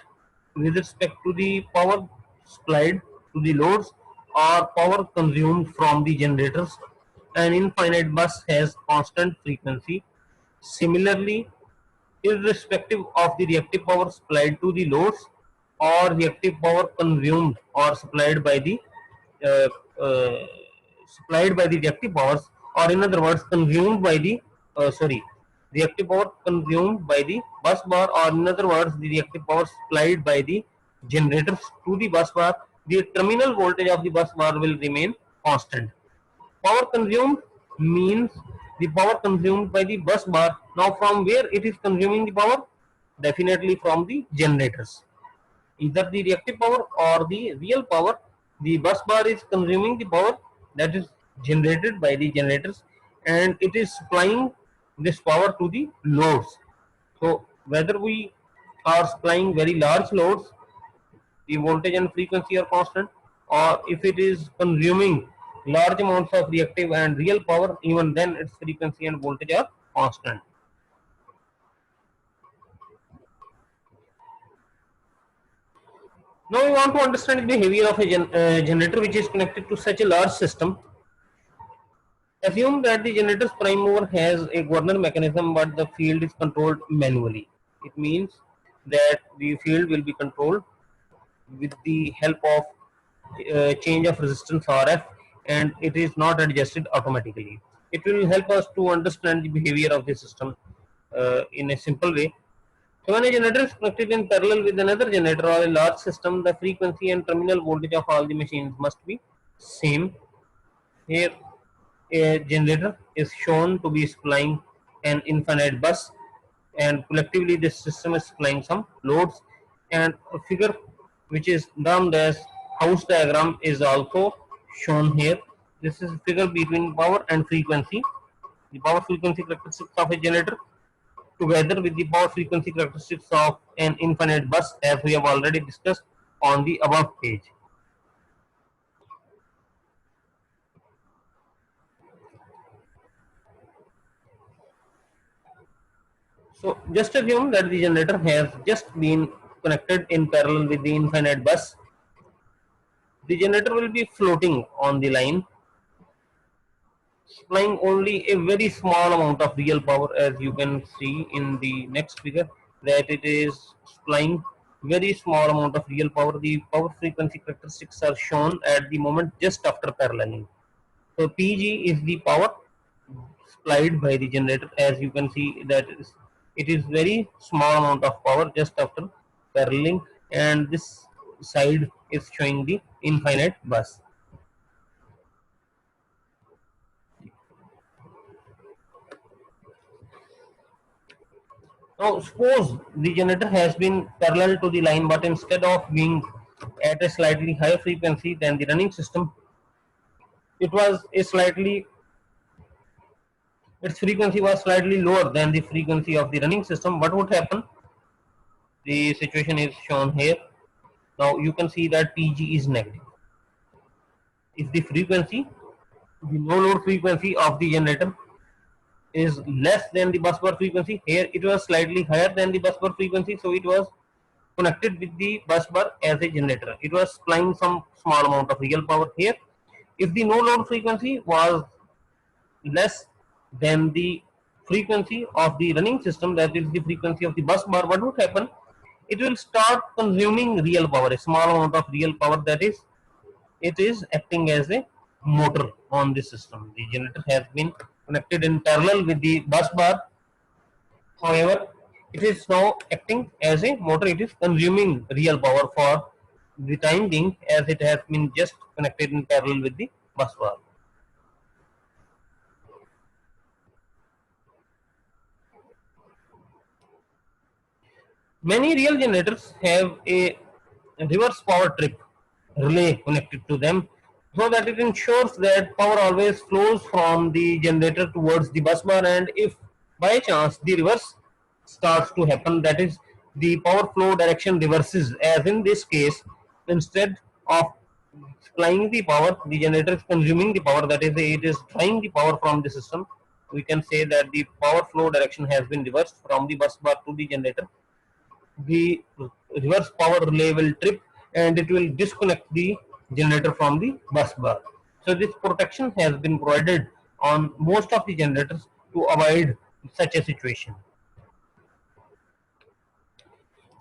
with respect to the power supplied to the loads or power consumed from the generators, an infinite bus has constant frequency. Similarly, irrespective of the reactive power supplied to the loads or reactive power consumed or uh, uh, supplied by the reactive powers, or in other words consumed by the reactive power consumed by the bus bar, or in other words the reactive power supplied by the generators to the bus bar, the terminal voltage of the bus bar will remain constant. Power consumed means the power consumed by the bus bar. Now from where it is consuming the power? Definitely from the generators. Either the reactive power or the real power, the bus bar is consuming the power that is generated by the generators, and it is supplying this power to the loads. So whether we are supplying very large loads, the voltage and frequency are constant, or if it is consuming large amounts of reactive and real power, even then its frequency and voltage are constant. Now we want to understand the behavior of a generator which is connected to such a large system. Assume that the generator's prime mover has a governor mechanism but the field is controlled manually. It means that the field will be controlled with the help of change of resistance RF, and it is not adjusted automatically. It will help us to understand the behavior of the system in a simple way. So when a generator is connected in parallel with another generator or a large system, the frequency and terminal voltage of all the machines must be same. Here a generator is shown to be supplying an infinite bus, and collectively this system is supplying some loads, and a figure which is termed as house diagram is also shown here. This is a figure between power and frequency. The power frequency characteristics of a generator together with the power frequency characteristics of an infinite bus, as we have already discussed on the above page. So just assume that the generator has just been connected in parallel with the infinite bus. The generator will be floating on the line, supplying only a very small amount of real power, as you can see in the next figure that it is supplying very small amount of real power. The power frequency characteristics are shown at the moment just after paralleling. So Pg is the power supplied by the generator. As you can see that it is very small amount of power just after paralleling, and this side is showing the infinite bus. Now suppose the generator has been parallel to the line, but instead of being at a slightly higher frequency than the running system, it was a slightly its frequency was slightly lower than the frequency of the running system. What would happen? The situation is shown here. Now you can see that Pg is negative. If the frequency, the no load frequency of the generator is less than the bus bar frequency, here it was slightly higher than the bus bar frequency, so it was connected with the bus bar as a generator. It was supplying some small amount of real power here. If the no load frequency was less than the frequency of the running system, that is the frequency of the bus bar, what would happen? It will start consuming real power, a small amount of real power, that is it is acting as a motor on the system. The generator has been connected in parallel with the bus bar. However, it is now acting as a motor. It is consuming real power for the time being, as it has been just connected in parallel with the bus bar. Many real generators have a reverse power trip relay connected to them, so that it ensures that power always flows from the generator towards the bus bar, and if by chance the reverse starts to happen, that is the power flow direction reverses, as in this case, instead of supplying the power, the generator is consuming the power, that is it is drawing the power from the system. We can say that the power flow direction has been reversed from the bus bar to the generator. The reverse power relay will trip and it will disconnect the generator from the bus bar. So this protection has been provided on most of the generators to avoid such a situation.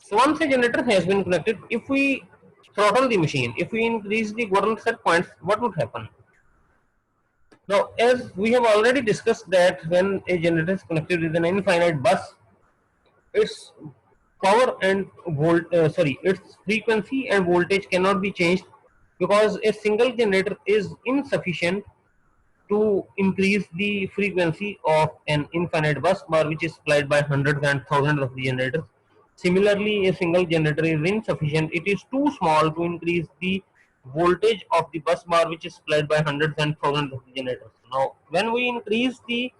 So once a generator has been connected, if we throttle the machine, if we increase the governor set points, what would happen? Now, as we have already discussed that when a generator is connected with an infinite bus, its power and its frequency and voltage cannot be changed, because a single generator is insufficient to increase the frequency of an infinite bus bar which is supplied by hundreds and thousands of the generators. Similarly, a single generator is insufficient. It is too small to increase the voltage of the bus bar which is supplied by hundreds and thousands of the generators. Now, when we increase the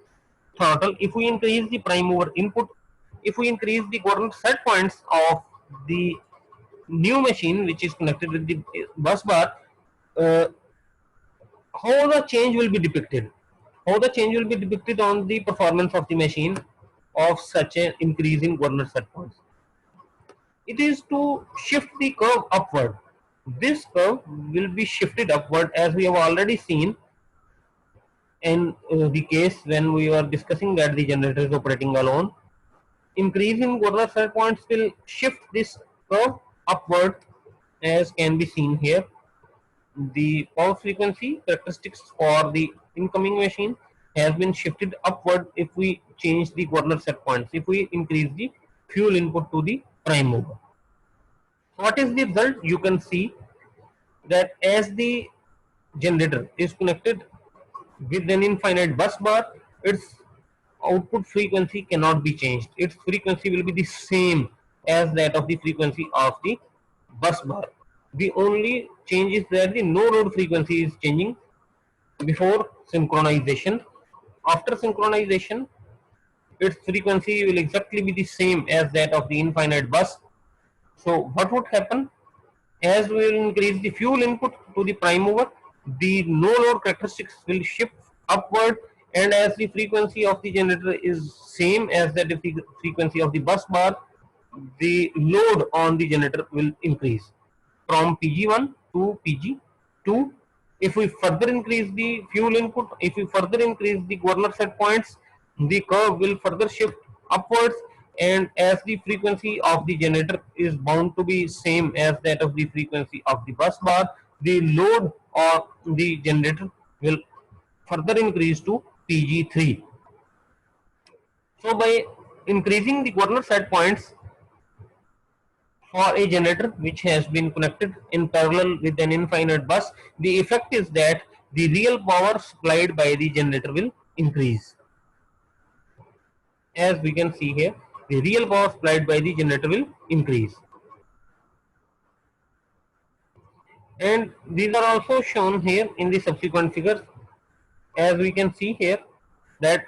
throttle, if we increase the prime mover input, if we increase the coordinate set points of the new machine which is connected with the bus bar, uh, how the change will be depicted? How the change will be depicted on the performance of the machine of such an increase in coordinate set points? It is to shift the curve upward. This curve will be shifted upward, as we have already seen in the case when we were discussing that the generator is operating alone. Increase in Gardner set points will shift this curve upward, as can be seen here. The power frequency characteristics for the incoming machine has been shifted upward if we change the Gardner set points, if we increase the fuel input to the prime mover. What is the result? You can see that as the generator is connected with an infinite bus bar, its output frequency cannot be changed. Its frequency will be the same as that of the frequency of the bus bar. The only change is that the no load frequency is changing before synchronization. After synchronization, its frequency will exactly be the same as that of the infinite bus. So what would happen? As we will increase the fuel input to the prime mover, the no load characteristics will shift upward, and as the frequency of the generator is same as that of the frequency of the bus bar, the load on the generator will increase from PG1 to PG2. If we further increase the fuel input, if we further increase the Gardner set points, the curve will further shift upwards, and as the frequency of the generator is bound to be same as that of the frequency of the bus bar, the load of the generator will further increase to PG3. So by increasing the Gardner set points for a generator which has been connected in parallel with an infinite bus, the effect is that the real power supplied by the generator will increase. As we can see here, the real power supplied by the generator will increase. And these are also shown here in the subsequent figures. As we can see here, that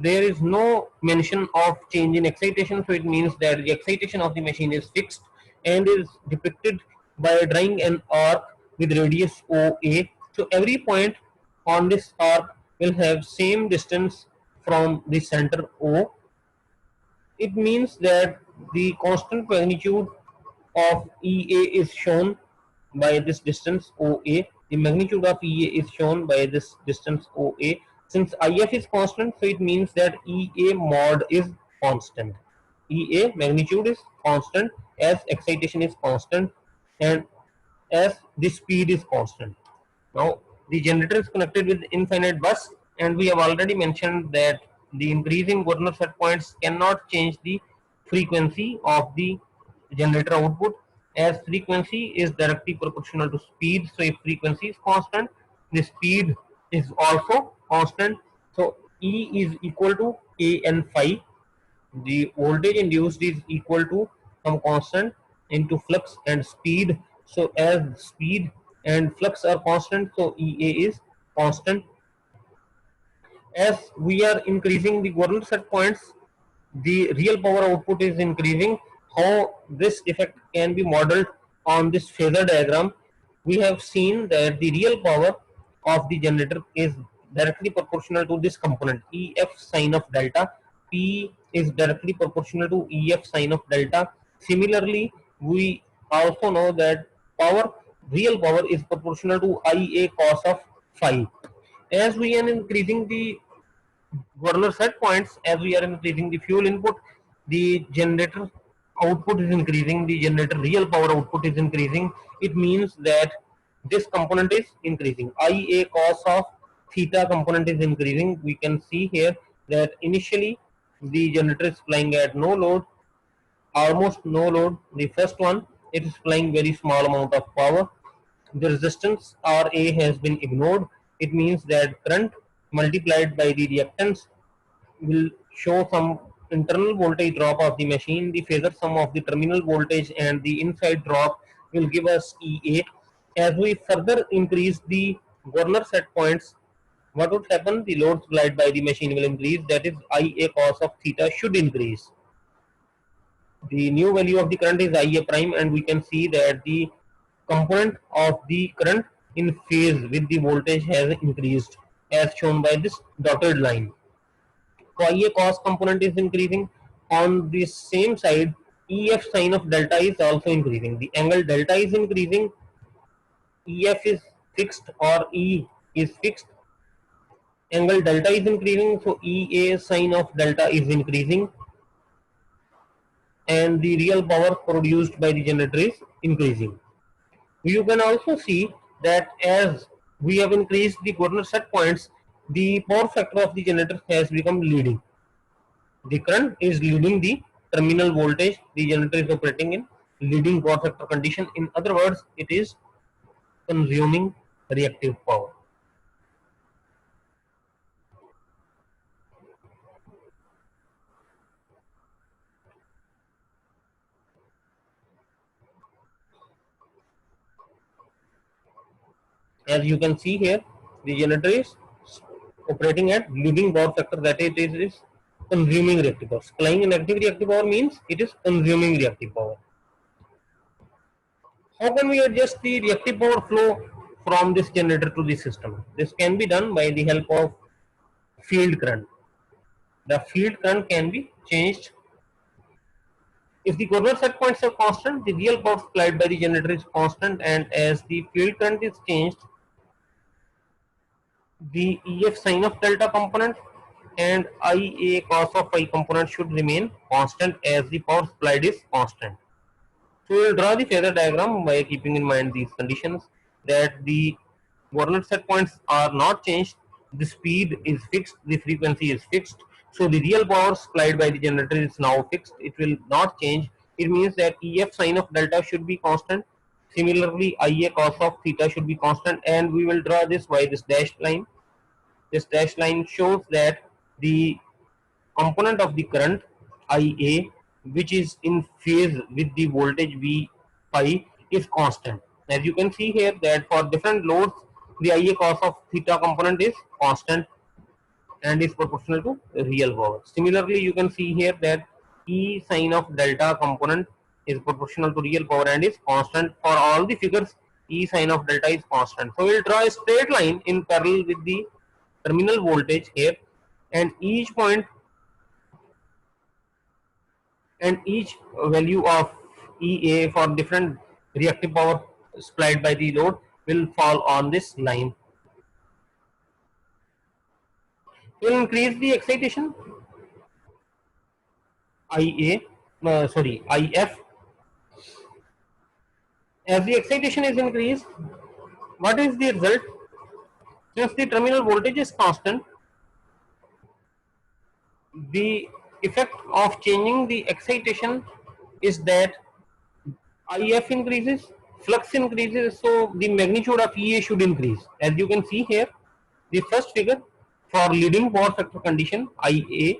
there is no mention of change in excitation, so it means that the excitation of the machine is fixed and is depicted by drawing an arc with radius OA. So every point on this arc will have same distance from the center O. It means that the constant magnitude of EA is shown by this distance OA. The magnitude of EA is shown by this distance OA. Since IF is constant, so it means that EA mod is constant. EA magnitude is constant as excitation is constant and as the speed is constant. Now the generator is connected with infinite bus, and we have already mentioned that the increasing Gardner set points cannot change the frequency of the generator output, as frequency is directly proportional to speed. So if frequency is constant, the speed is also constant. So E is equal to A N phi. The voltage induced is equal to some constant into flux and speed. So as speed and flux are constant, so EA is constant. As we are increasing the Gardner set points, the real power output is increasing. How this effect can be modeled on this phasor diagram? We have seen that the real power of the generator is directly proportional to this component EF sine of delta. P is directly proportional to EF sine of delta. Similarly, we also know that real power is proportional to IA cos of phi. As we are increasing the Gardner set points, as we are increasing the fuel input, the generator output is increasing, the generator real power output is increasing. It means that this component is increasing. IA cos of theta component is increasing. We can see here that initially the generator is flying at no load, almost no load. The first one, it is flying very small amount of power. The resistance RA has been ignored. It means that current multiplied by the reactance will show some internal voltage drop of the machine. The phasor sum of the terminal voltage and the inside drop will give us EA. As we further increase the Gardner set points, what would happen? The load supplied by the machine will increase, that is IA cos of theta should increase. The new value of the current is IA prime, and we can see that the component of the current in phase with the voltage has increased as shown by this dotted line. So IA cos component is increasing. On the same side, EF sine of delta is also increasing. The angle delta is increasing, EF is fixed or E is fixed. Angle delta is increasing, so EA sine of delta is increasing, and the real power produced by the generator is increasing. You can also see that as we have increased the corner set points, the power factor of the generator has become leading. The current is leading the terminal voltage. The generator is operating in leading power factor condition. In other words, it is consuming reactive power. As you can see here, the generator is operating at leading power factor, that is consuming reactive power. Supplying negative reactive power means it is consuming reactive power. How can we adjust the reactive power flow from this generator to the system? This can be done by the help of field current. The field current can be changed. If the corner set points are constant, the real power supplied by the generator is constant, and as the field current is changed, the EF sine of delta component and IA cos of phi component should remain constant as the power supplied is constant. So we will draw the phasor diagram by keeping in mind these conditions, that the coordinate set points are not changed, the speed is fixed, the frequency is fixed. So the real power supplied by the generator is now fixed, it will not change. It means that EF sine of delta should be constant. Similarly, IA cos of theta should be constant, and we will draw this by this dashed line. This dashed line shows that the component of the current IA, which is in phase with the voltage V phi, is constant. As you can see here, that for different loads, the IA cos of theta component is constant and is proportional to real power. Similarly, you can see here that E sine of delta component is proportional to real power and is constant. For all the figures, E sine of delta is constant. So we will draw a straight line in parallel with the terminal voltage here, and each point and each value of EA for different reactive power supplied by the load will fall on this line. We will increase the excitation IF. As the excitation is increased, what is the result? Since the terminal voltage is constant, the effect of changing the excitation is that IF increases, flux increases, so the magnitude of EA should increase. As you can see here, the first figure for leading power factor condition IA,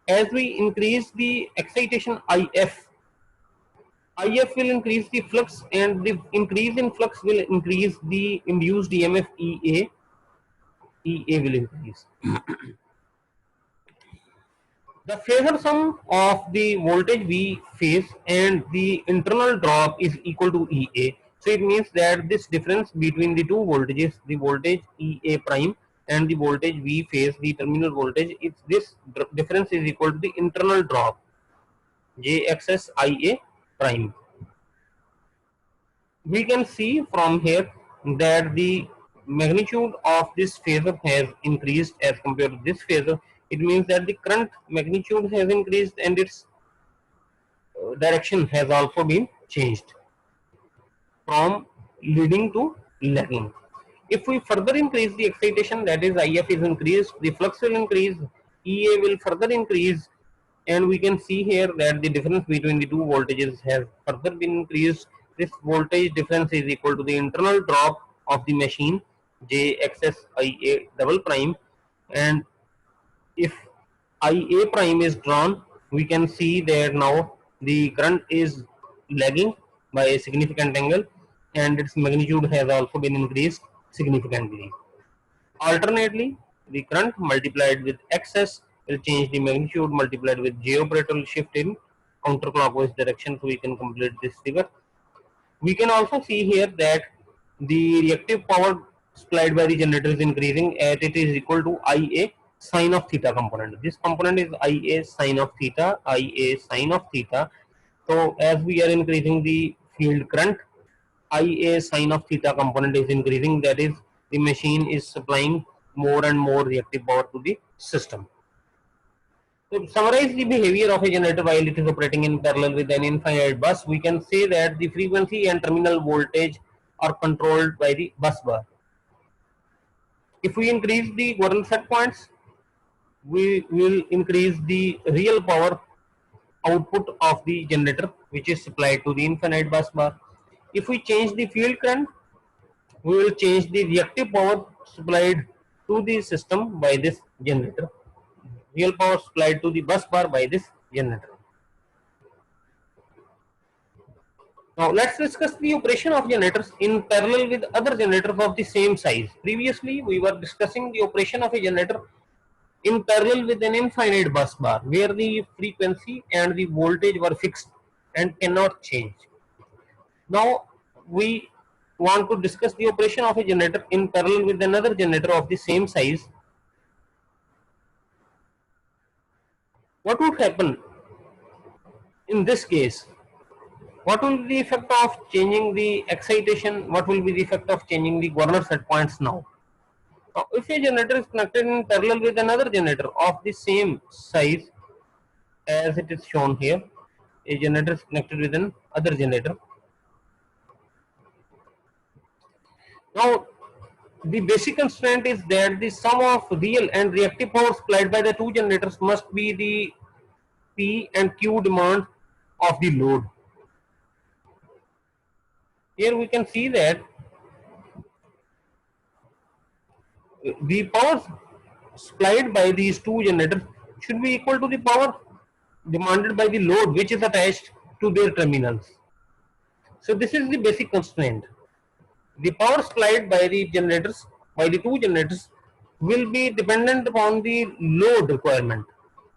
as we increase the excitation IF will increase the flux, and the increase in flux will increase the induced EMF EA will increase. The phasor sum of the voltage V phase and the internal drop is equal to EA. So it means that this difference between the two voltages, the voltage EA prime and the voltage V phase, the terminal voltage, this difference is equal to the internal drop JXS IA prime. We can see from here that the magnitude of this phasor has increased as compared to this phasor. It means that the current magnitude has increased and its direction has also been changed from leading to lagging. If we further increase the excitation, that is IF is increased, the flux will increase, EA will further increase, and we can see here that the difference between the two voltages has further been increased. This voltage difference is equal to the internal drop of the machine JXS IA double prime, and if IA prime is drawn, we can see that now the current is lagging by a significant angle and its magnitude has also been increased significantly. Alternately, the current multiplied with XS will change the magnitude, multiplied with J operator will shift in counterclockwise direction, so we can complete this figure. We can also see here that the reactive power supplied by the generator is increasing, and it is equal to IA sine of theta component. This component is IA sine of theta, IA sine of theta, So as we are increasing the field current, Ia sine of theta component is increasing. That is, the machine is supplying more and more reactive power to the system. To summarize the behavior of a generator while it is operating in parallel with an infinite bus, we can say that the frequency and terminal voltage are controlled by the bus bar. If we increase the Governor set points, we will increase the real power output of the generator, which is supplied to the infinite bus bar. If we change the field current, we will change the reactive power supplied to the system by this generator. Real power supplied to the bus bar by this generator. Now let's discuss the operation of generators in parallel with other generators of the same size. Previously we were discussing the operation of a generator in parallel with an infinite bus bar where the frequency and the voltage were fixed and cannot change. Now we want to discuss the operation of a generator in parallel with another generator of the same size. What would happen in this case? What will be the effect of changing the excitation? What will be the effect of changing the Governor set points now? Now, if a generator is connected in parallel with another generator of the same size as it is shown here, a generator is connected with another generator. Now, the basic constraint is that the sum of real and reactive power supplied by the two generators must be the P and Q demand of the load. Here we can see that the power supplied by these two generators should be equal to the power demanded by the load which is attached to their terminals. So this is the basic constraint. The power supplied by the generators, by the two generators, will be dependent upon the load requirement,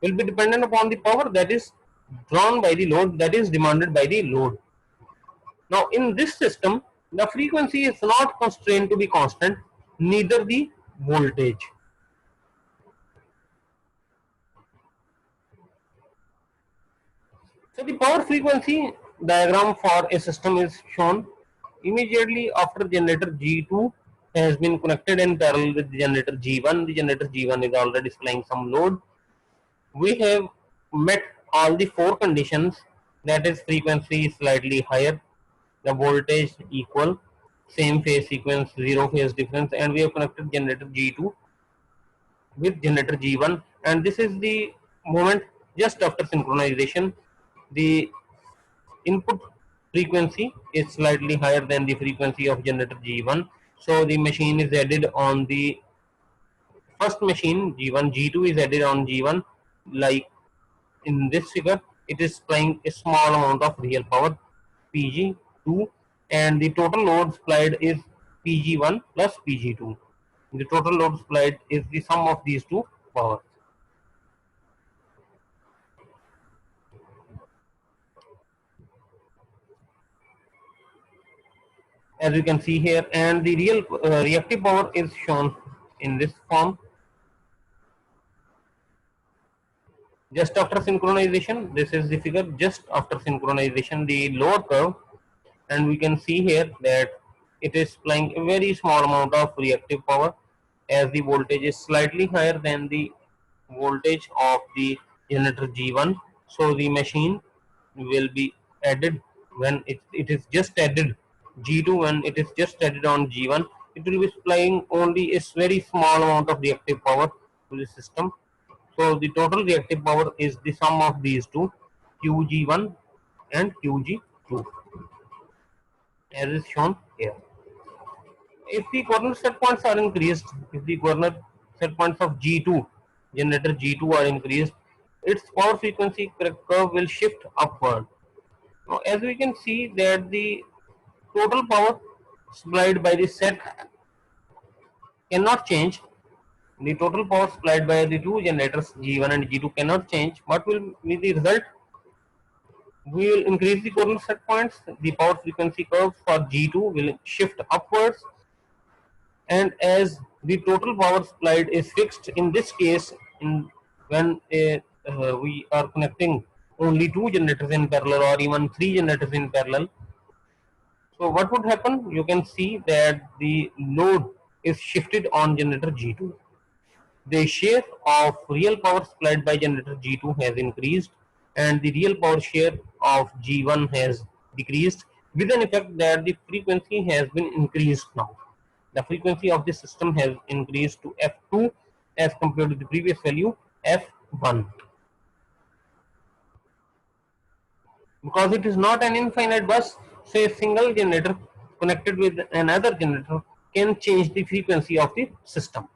will be dependent upon the power that is drawn by the load, that is demanded by the load. Now in this system, the frequency is not constrained to be constant, neither the voltage. So the power frequency diagram for a system is shown. Immediately after generator G2 has been connected in parallel with the generator G1, the generator G1 is already displaying some load. We have met all the four conditions, that is frequency slightly higher, the voltage equal, same phase sequence, zero phase difference, and we have connected generator G2 with generator G1, and this is the moment just after synchronization. The input frequency is slightly higher than the frequency of generator G1, so the machine is added on the first machine G1, G2 is added on G1, like in this figure it is supplying a small amount of real power Pg2, and the total load supplied is Pg1 plus Pg2. The total load supplied is the sum of these two powers. As you can see here, and the real reactive power is shown in this form. Just after synchronization, this is the figure just after synchronization, the load curve, and we can see here that it is supplying a very small amount of reactive power as the voltage is slightly higher than the voltage of the generator G1. So the machine will be added when it is just added G2, when it is just added on G1, it will be supplying only a very small amount of reactive power to the system. So the total reactive power is the sum of these two, Qg1 and Qg2, as is shown here. If the corner set points are increased, if the corner set points of G2, generator G2 are increased, its power frequency curve will shift upward. Now, as we can see that the total power supplied by the set cannot change. The total power supplied by the two generators G1 and G2 cannot change. What will be the result? We will increase the corner set points. The power frequency curve for G2 will shift upwards, and as the total power supplied is fixed in this case, when we are connecting only 2 generators in parallel or even 3 generators in parallel. So what would happen? You can see that the load is shifted on generator G2. The share of real power supplied by generator G2 has increased and the real power share of G1 has decreased, with an effect that the frequency has been increased now. The frequency of the system has increased to F2 as compared to the previous value F1. Because it is not an infinite bus, so a single generator connected with another generator can change the frequency of the system.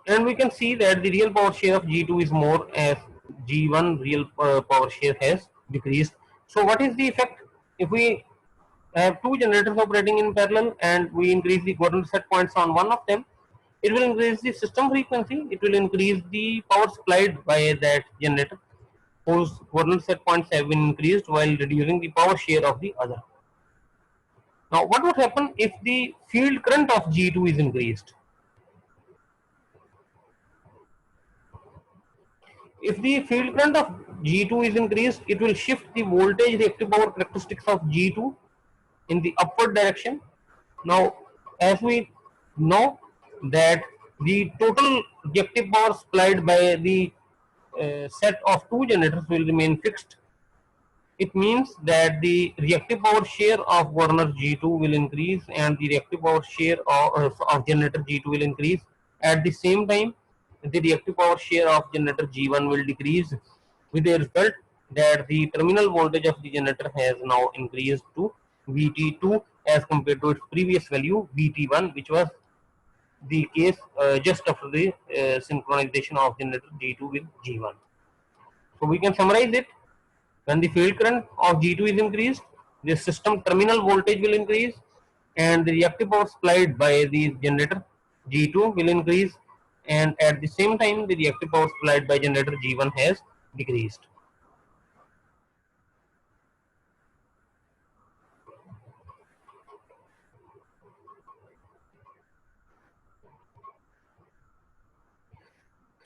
And we can see that the real power share of G2 is more as G1 real power share has decreased. So what is the effect if we have 2 generators operating in parallel and we increase the coordinate set points on one of them? It will increase the system frequency, it will increase the power supplied by that generator whose coordinate set points have been increased while reducing the power share of the other. Now what would happen if the field current of G2 is increased? If the field current of G2 is increased, it will shift the voltage reactive power characteristics of G2 in the upward direction. Now, as we know that the total reactive power supplied by the set of 2 generators will remain fixed. It means that the reactive power share of governor G2 will increase and the reactive power share of generator G2 will increase. At the same time, the reactive power share of generator G1 will decrease, with the result that the terminal voltage of the generator has now increased to VT2 as compared to its previous value VT1, which was the case just after the synchronization of generator G2 with G1. So we can summarize it. When the field current of G2 is increased, the system terminal voltage will increase and the reactive power supplied by the generator G2 will increase, and at the same time the reactive power supplied by generator G1 has decreased.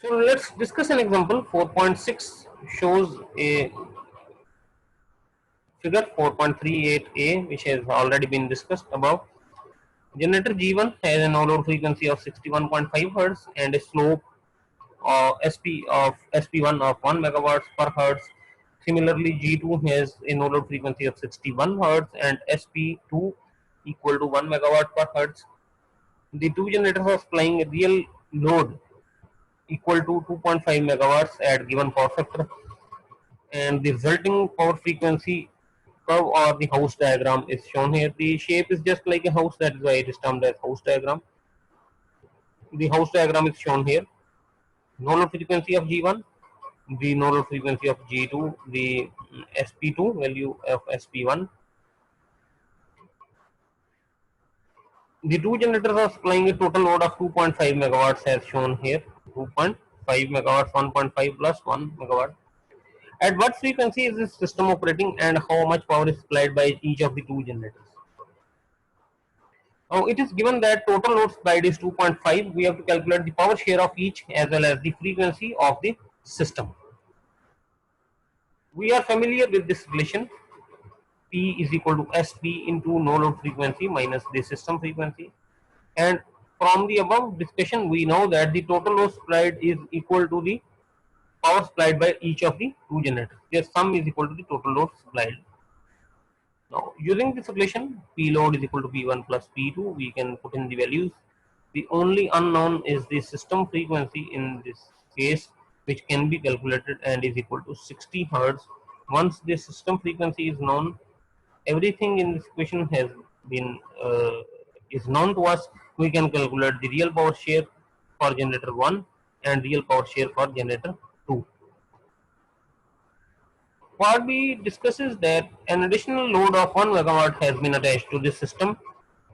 So let's discuss an example. 4.6 shows a figure 4.38a, which has already been discussed above. Generator G1 has an no-load frequency of 61.5 Hz and a slope SP1 of 1 megawatts per hertz. Similarly, G2 has a no-load frequency of 61 Hz and SP2 equal to 1 megawatt per hertz. The 2 generators are supplying a real load equal to 2.5 megawatts at given power factor, and the resulting power frequency curve or the house diagram is shown here. The shape is just like a house, that is why it is termed as house diagram. The house diagram is shown here. No load frequency of G1, the no load frequency of G2, the SP2 value of SP1. The 2 generators are supplying a total load of 2.5 megawatts as shown here. 2.5 megawatts, 1.5 plus 1 megawatt. At what frequency is this system operating and how much power is supplied by each of the 2 generators? Now it is given that total load supplied is 2.5. We have to calculate the power share of each as well as the frequency of the system. We are familiar with this relation. P is equal to SP into no load frequency minus the system frequency. And from the above discussion, we know that the total load supplied is equal to the power supplied by each of the 2 generators. Their sum is equal to the total load supplied. Now, using this equation, P load is equal to P1 plus P2, we can put in the values. The only unknown is the system frequency in this case, which can be calculated and is equal to 60 Hz. Once the system frequency is known, everything in this equation has been is known to us. We can calculate the real power share for generator 1 and real power share for generator 2. What we discuss is that an additional load of 1 megawatt has been attached to this system.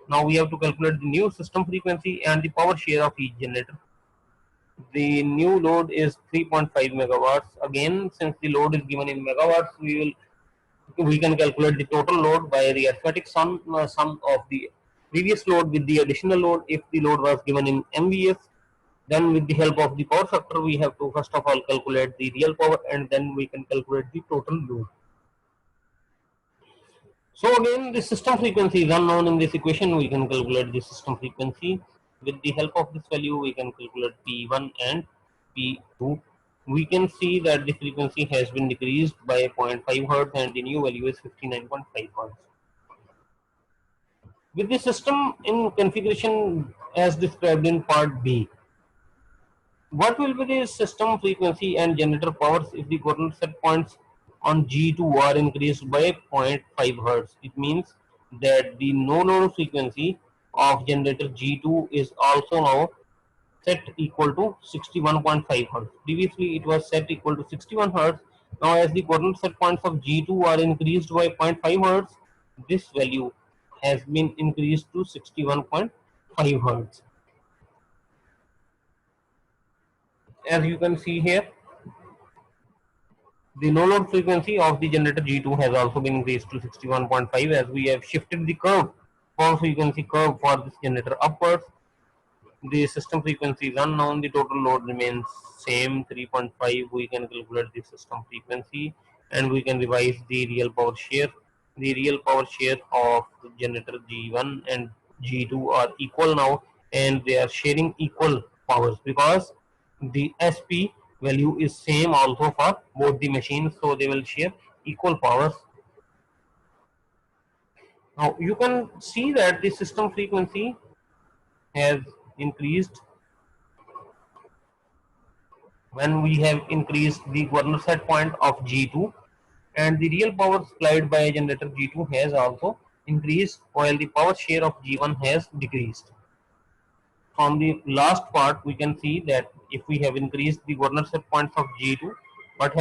Now we have to calculate the new system frequency and the power share of each generator. The new load is 3.5 megawatts. Again, since the load is given in megawatts, we can calculate the total load by the arithmetic sum of the previous load with the additional load if the load was given in MVS. Then with the help of the power factor, we have to first of all calculate the real power, and then we can calculate the total load. So again, the system frequency is unknown in this equation. We can calculate the system frequency. With the help of this value, we can calculate P1 and P2. We can see that the frequency has been decreased by 0.5 Hz and the new value is 59.5 Hz. With the system in configuration as described in part B, what will be the system frequency and generator powers if the coordinate set points on G2 are increased by 0.5 Hz? It means that the no load frequency of generator G2 is also now set equal to 61.5 Hz. Previously it was set equal to 61 Hz. Now as the coordinate set points of G2 are increased by 0.5 Hz, this value has been increased to 61.5 Hz. As you can see here, the no load frequency of the generator G2 has also been increased to 61.5 as we have shifted the curve, power frequency curve for this generator upwards. The system frequency is unknown, the total load remains same 3.5. We can calculate the system frequency and we can revise the real power share. The real power share of the generator G1 and G2 are equal now, and they are sharing equal powers because the SP value is same also for both the machines, so they will share equal powers. Now you can see that the system frequency has increased when we have increased the corner set point of G2, and the real power supplied by generator G2 has also increased while the power share of G1 has decreased. From the last part we can see that if we have increased the corner set points of G2, what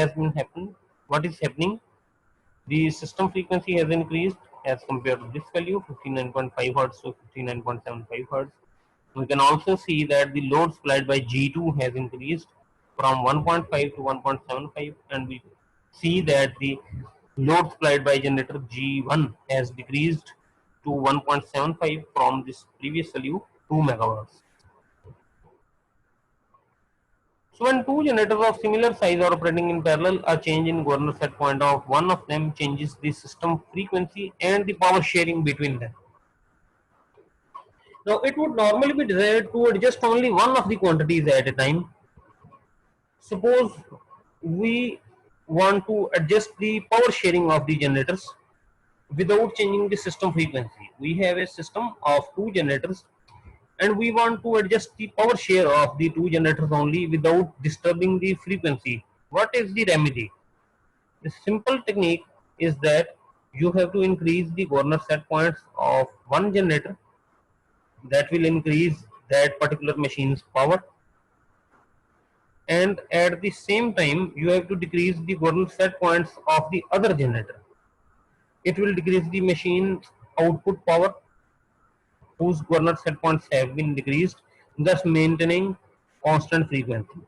is happening, the system frequency has increased as compared to this value 59.5 Hz to 59.75 Hz. We can also see that the load supplied by G2 has increased from 1.5 to 1.75, and we see that the load supplied by generator G1 has decreased to 1.75 from this previous value 2 megawatts. So when two generators of similar size are operating in parallel, a change in governor set point of one of them changes the system frequency and the power sharing between them. Now it would normally be desired to adjust only one of the quantities at a time. Suppose we want to adjust the power sharing of the generators without changing the system frequency. We have a system of two generators and we want to adjust the power share of the two generators only without disturbing the frequency. What is the remedy? The simple technique is that you have to increase the corner set points of one generator. That will increase that particular machine's power, and at the same time you have to decrease the corner set points of the other generator. It will decrease the machine's output power whose corner set points have been decreased, thus maintaining constant frequency.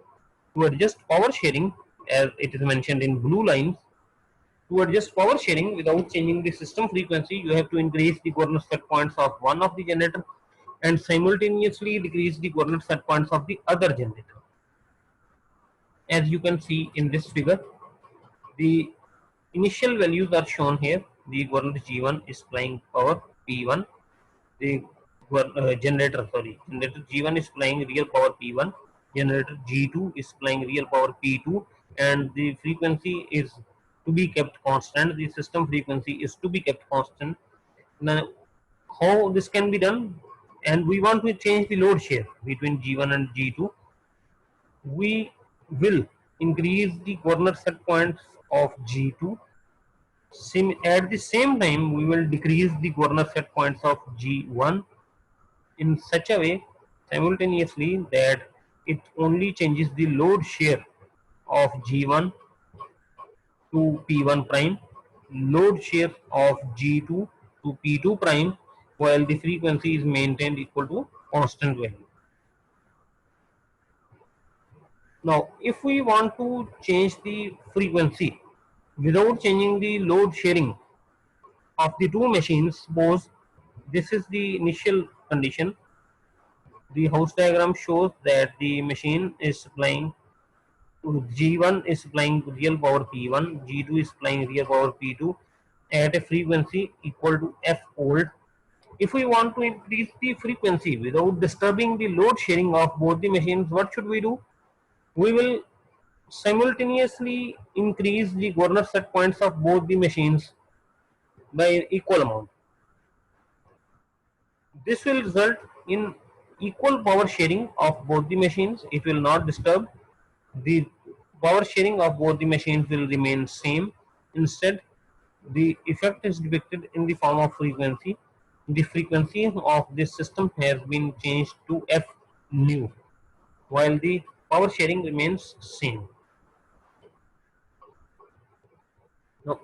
To adjust power sharing, as it is mentioned in blue lines, to adjust power sharing without changing the system frequency, you have to increase the corner set points of one of the generator and simultaneously decrease the corner set points of the other generator. As you can see in this figure, the initial values are shown here. The corner G1 is supplying power P1. The generator G1 is supplying real power P1. Generator G2 is supplying real power P2, and the frequency is to be kept constant. The system frequency is to be kept constant. Now, how this can be done? And we want to change the load share between G1 and G2. We will increase the corner set points of G2. At the same time, we will decrease the corner set points of G1 in such a way simultaneously that it only changes the load share of G1 to P1 prime, load share of G2 to P2 prime, while the frequency is maintained equal to constant value. Now, if we want to change the frequency without changing the load sharing of the two machines, suppose this is the initial condition. The house diagram shows that the machine is supplying G1 is supplying real power P1, G2 is supplying real power P2 at a frequency equal to F volt. If we want to increase the frequency without disturbing the load sharing of both the machines, what should we do? We will simultaneously increase the governor set points of both the machines by equal amount. This will result in equal power sharing of both the machines. It will not disturb. The power sharing of both the machines will remain same. Instead, the effect is depicted in the form of frequency. The frequency of this system has been changed to F nu, while the power sharing remains same. Now,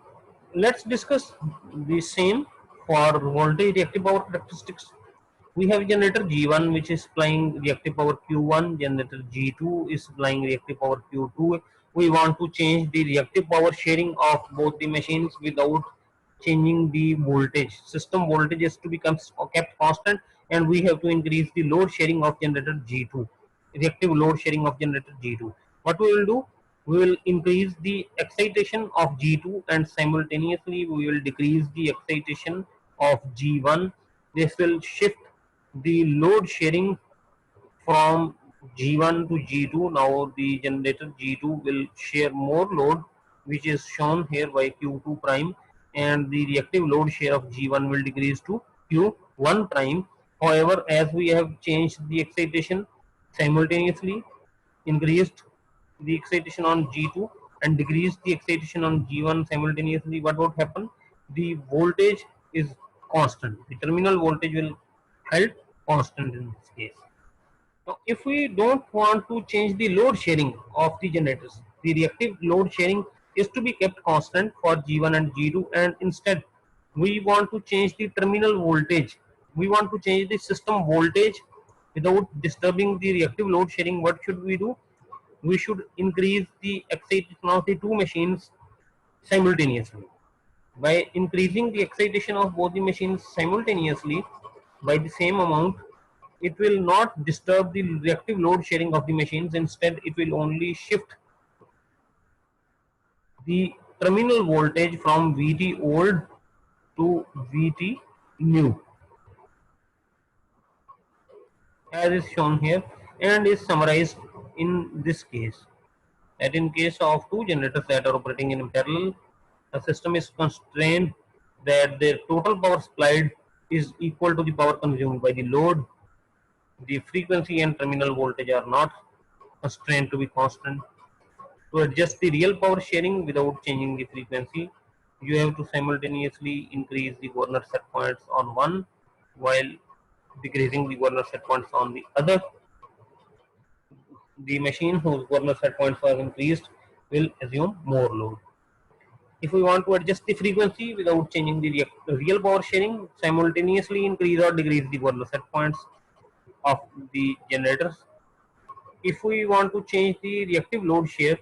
let's discuss the same for voltage reactive power characteristics. We have generator G1 which is supplying reactive power Q1, generator G2 is supplying reactive power Q2. We want to change the reactive power sharing of both the machines without changing the voltage. System voltage is to become kept constant, and we have to increase the load sharing of generator G2, reactive load sharing of generator G2. What we will do? We will increase the excitation of G2 and simultaneously we will decrease the excitation of G1. This will shift the load sharing from G1 to G2. Now the generator G2 will share more load, which is shown here by Q2 prime, and the reactive load share of G1 will decrease to Q1 prime. However, as we have changed the excitation simultaneously, increased the excitation on G2 and decreased the excitation on G1 simultaneously, what would happen? The voltage is constant. The terminal voltage will held constant in this case. Now, if we don't want to change the load sharing of the generators, the reactive load sharing is to be kept constant for G1 and G2, and instead we want to change the terminal voltage. We want to change the system voltage without disturbing the reactive load sharing. What should we do? We should increase the excitation of the two machines simultaneously. By increasing the excitation of both the machines simultaneously by the same amount, it will not disturb the reactive load sharing of the machines. Instead, it will only shift the terminal voltage from Vt old to Vt new, as is shown here and is summarized in this case. That in case of two generators that are operating in parallel, the system is constrained that their total power supplied is equal to the power consumed by the load. The frequency and terminal voltage are not constrained to be constant. To adjust the real power sharing without changing the frequency, you have to simultaneously increase the governor set points on one while decreasing the governor set points on the other. The machine whose governor set points are increased will assume more load. If we want to adjust the frequency without changing the real power sharing, simultaneously increase or decrease the governor set points of the generators. If we want to change the reactive load share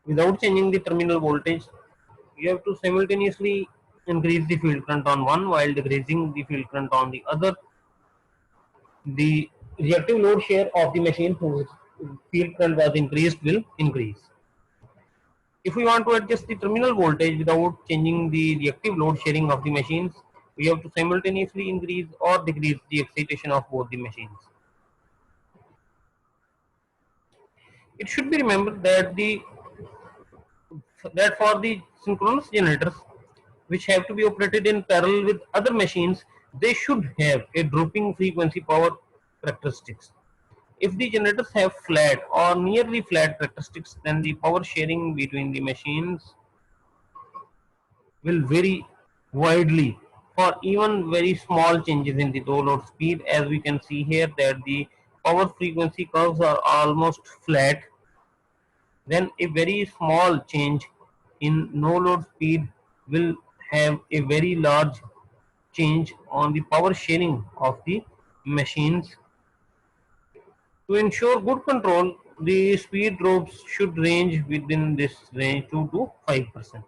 without changing the terminal voltage, you have to simultaneously increase the field current on one while decreasing the field current on the other. The reactive load share of the machine whose field current was increased will increase. If we want to adjust the terminal voltage without changing the reactive load sharing of the machines, we have to simultaneously increase or decrease the excitation of both the machines. It should be remembered that for the synchronous generators, which have to be operated in parallel with other machines, they should have a dropping frequency power characteristics. If the generators have flat or nearly flat characteristics, then the power sharing between the machines will vary widely for even very small changes in the low load speed. As we can see here that the power frequency curves are almost flat, then a very small change in no load speed will have a very large change on the power sharing of the machines. To ensure good control, the speed drops should range within this range 2 to 5%.